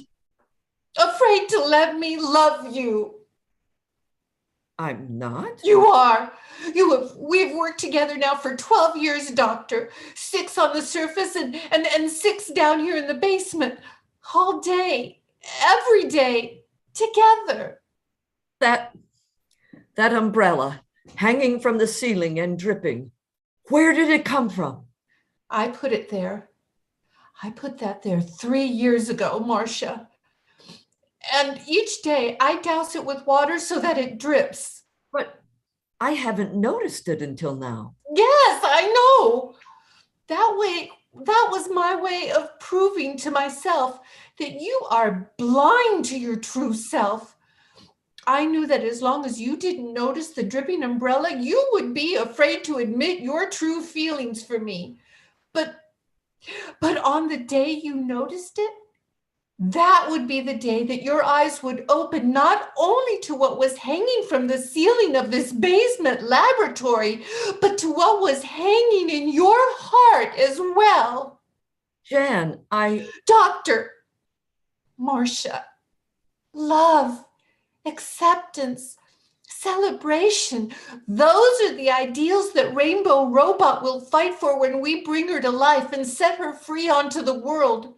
Afraid to let me love you. I'm not. You are. We've worked together now for 12 years, Doctor. 6 on the surface and 6 down here in the basement. All day, every day, together. That umbrella hanging from the ceiling and dripping. Where did it come from? I put it there. I put that there 3 years ago, Marcia. And each day I douse it with water so that it drips. But I haven't noticed it until now. Yes, I know. That was my way of proving to myself that you are blind to your true self. I knew that as long as you didn't notice the dripping umbrella, you would be afraid to admit your true feelings for me. But on the day you noticed it, that would be the day that your eyes would open not only to what was hanging from the ceiling of this basement laboratory, but to what was hanging in your heart as well. Jan, Doctor, Marcia, love, acceptance, celebration. Those are the ideals that Rainbow Robot will fight for when we bring her to life and set her free onto the world.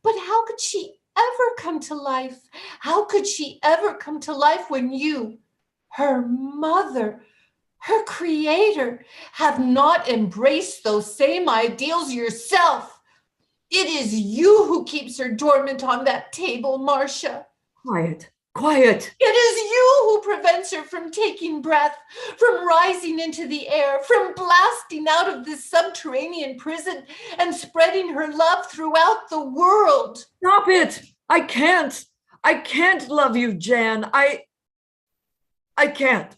But how could she ever come to life? How could she ever come to life when you, her mother, her creator, have not embraced those same ideals yourself? It is you who keeps her dormant on that table, Marcia. Quiet. It is you who prevents her from taking breath, from rising into the air, from blasting out of this subterranean prison and spreading her love throughout the world. Stop it. I can't love you, Jan. I can't.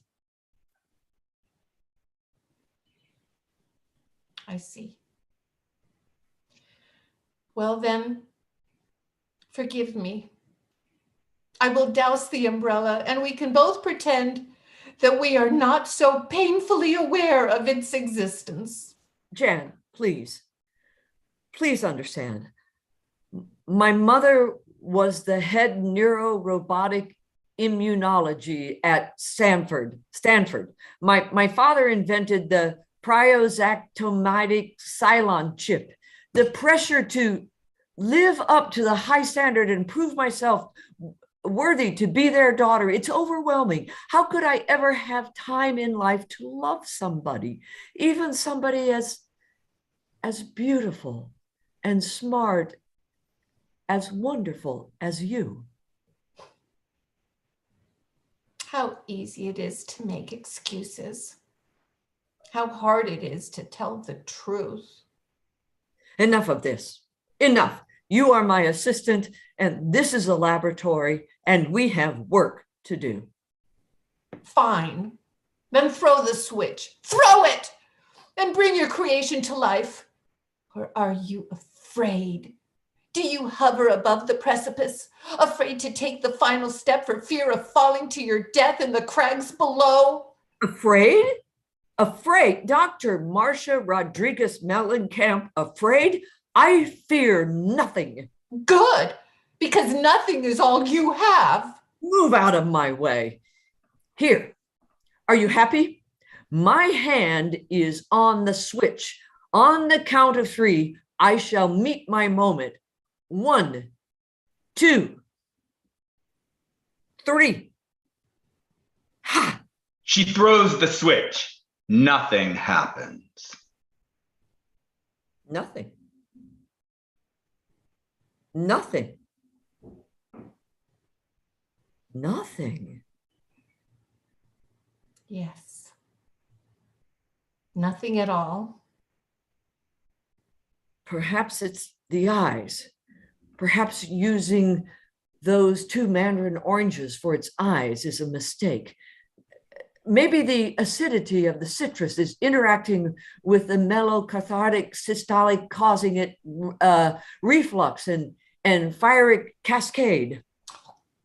I see. Well then, forgive me. I will douse the umbrella and we can both pretend that we are not so painfully aware of its existence. Jan, please understand. My mother was the head neurorobotic immunology at Stanford. My father invented the priozactomitic Cylon chip. The pressure to live up to the high standard and prove myself worthy to be their daughter, it's overwhelming. How could I ever have time in life to love somebody, even somebody as beautiful and smart, as wonderful as you? How easy it is to make excuses. How hard it is to tell the truth. Enough of this. Enough. You are my assistant, and this is a laboratory, and we have work to do. Fine. Then throw the switch. Throw it! And bring your creation to life. Or are you afraid? Do you hover above the precipice, afraid to take the final step for fear of falling to your death in the crags below? Afraid? Afraid, Dr. Marcia Rodriguez Mellencamp, afraid? I fear nothing. Good, because nothing is all you have. Move out of my way. Here, are you happy? My hand is on the switch. On the count of 3, I shall meet my moment. 1, 2, 3. Ha! She throws the switch. Nothing happens. Nothing. Nothing. Nothing. Yes. Nothing at all. Perhaps it's the eyes. Perhaps using those 2 mandarin oranges for its eyes is a mistake. Maybe the acidity of the citrus is interacting with the mellow cathartic systolic, causing it reflux and fyric cascade.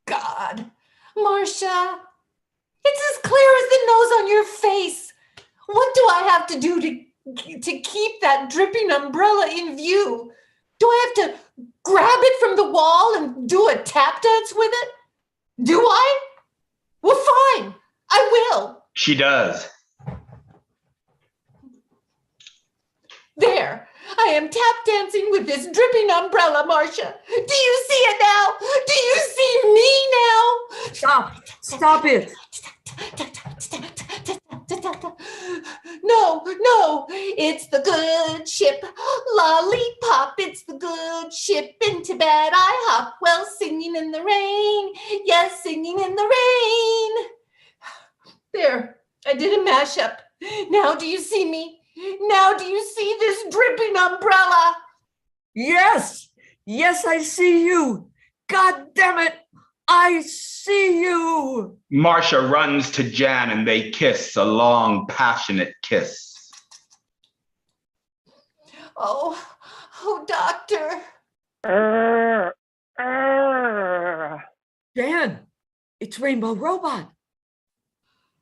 God, Marcia, it's as clear as the nose on your face. What do I have to do to keep that dripping umbrella in view? Do I have to grab it from the wall and do a tap dance with it? Do I? Well, fine, I will. She does. There, I am tap dancing with this dripping umbrella, Marcia. Do you see it now? Do you see me now? Stop it. No, it's the good ship, lollipop. It's the good ship, into bed I hop. Well, singing in the rain, yes, singing in the rain. There, I did a mashup. Now do you see me? Now do you see this dripping umbrella? Yes, yes, I see you. God damn it, I see you. Marcia runs to Jan and they kiss a long, passionate kiss. Oh, doctor. Jan, it's Rainbow Robot.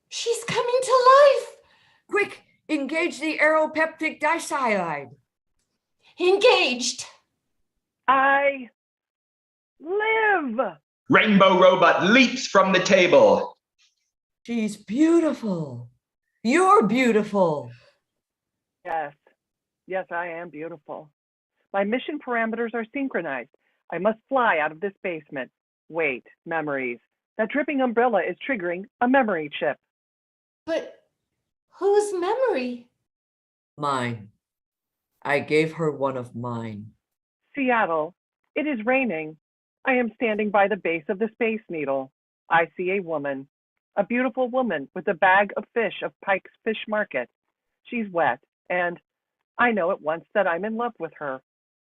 She's coming to life. Quick, engage the aeropeptic dicyanide. Engaged. I live. Rainbow Robot leaps from the table. She's beautiful. You're beautiful. Yes, I am beautiful. My mission parameters are synchronized. I must fly out of this basement. Wait, memories. That dripping umbrella is triggering a memory chip. But whose memory? Mine. I gave her one of mine. Seattle, it is raining. I am standing by the base of the Space Needle. I see a woman, a beautiful woman with a bag of fish of Pike's Fish Market. She's wet, and I know at once that I'm in love with her.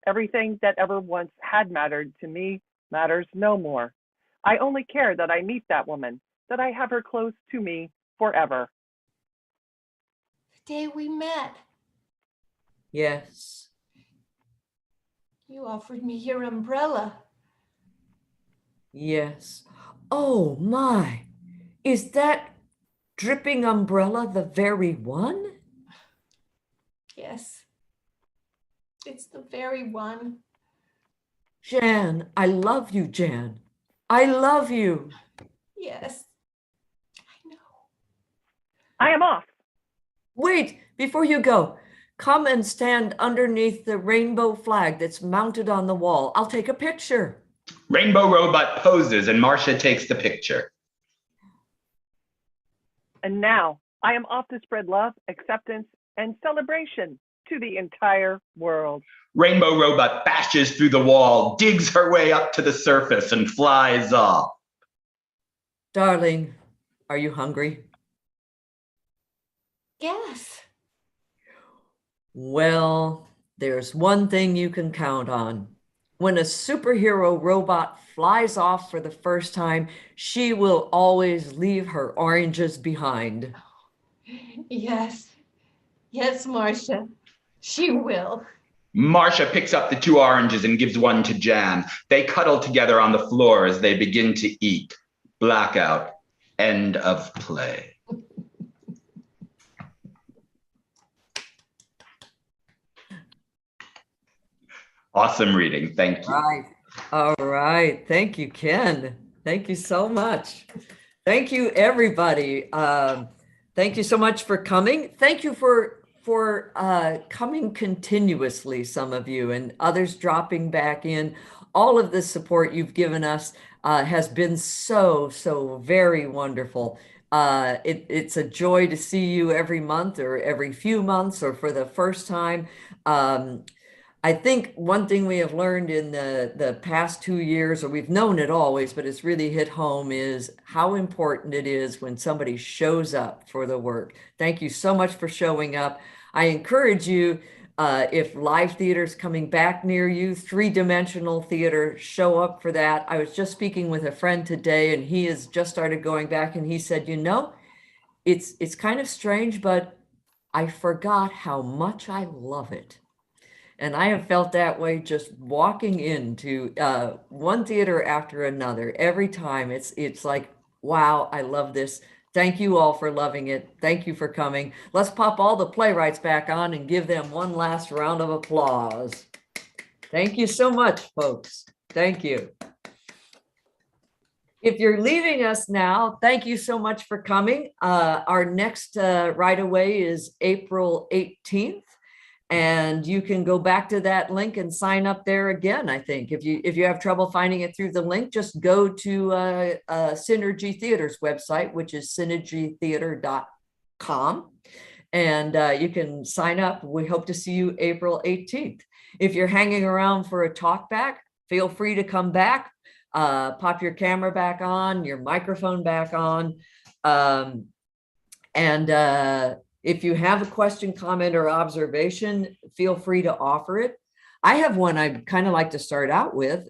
Everything that ever once had mattered to me matters no more. I only care that I meet that woman, that I have her close to me forever. The day we met. Yes. You offered me your umbrella. Yes. Oh my. Is that dripping umbrella the very one? Yes. It's the very one. Jan, I love you, Jan. I love you. Yes. I know. I am off. Wait, before you go, come and stand underneath the rainbow flag that's mounted on the wall. I'll take a picture. Rainbow Robot poses and Marcia takes the picture. And now I am off to spread love, acceptance, and celebration to the entire world. Rainbow Robot bashes through the wall, digs her way up to the surface, and flies off. Darling, are you hungry? Yes. Well, there's one thing you can count on. When a superhero robot flies off for the first time, she will always leave her oranges behind. Yes. Yes, Marcia. She will. Marcia picks up the 2 oranges and gives one to Jan. They cuddle together on the floor as they begin to eat. Blackout. End of play. Awesome reading. Thank you. Right. All right. Thank you, Ken. Thank you so much. Thank you, everybody. Thank you so much for coming. Thank you for coming continuously, some of you, and others dropping back in. All of the support you've given us has been so very wonderful. It's a joy to see you every month or every few months or for the first time. I think one thing we have learned in the past 2 years, or we've known it always, but it's really hit home, is how important it is when somebody shows up for the work. Thank you so much for showing up. I encourage you, if live theater is coming back near you, three-dimensional theater, show up for that. I was just speaking with a friend today, and he has just started going back, and he said, you know, it's kind of strange, but I forgot how much I love it. And I have felt that way just walking into one theater after another. Every time it's like, wow, I love this. Thank you all for loving it. Thank you for coming. Let's pop all the playwrights back on and give them one last round of applause. Thank you so much, folks. Thank you. If you're leaving us now, thank you so much for coming. Our next right away is April 18th. And you can go back to that link and sign up there again. I think if you have trouble finding it through the link, just go to Synergy Theater's website, which is synergytheater.com, and you can sign up. We hope to see you April 18th. If you're hanging around for a talk back, feel free to come back, pop your camera back on, your microphone back on, if you have a question, comment, or observation, feel free to offer it. I have one I'd kind of like to start out with.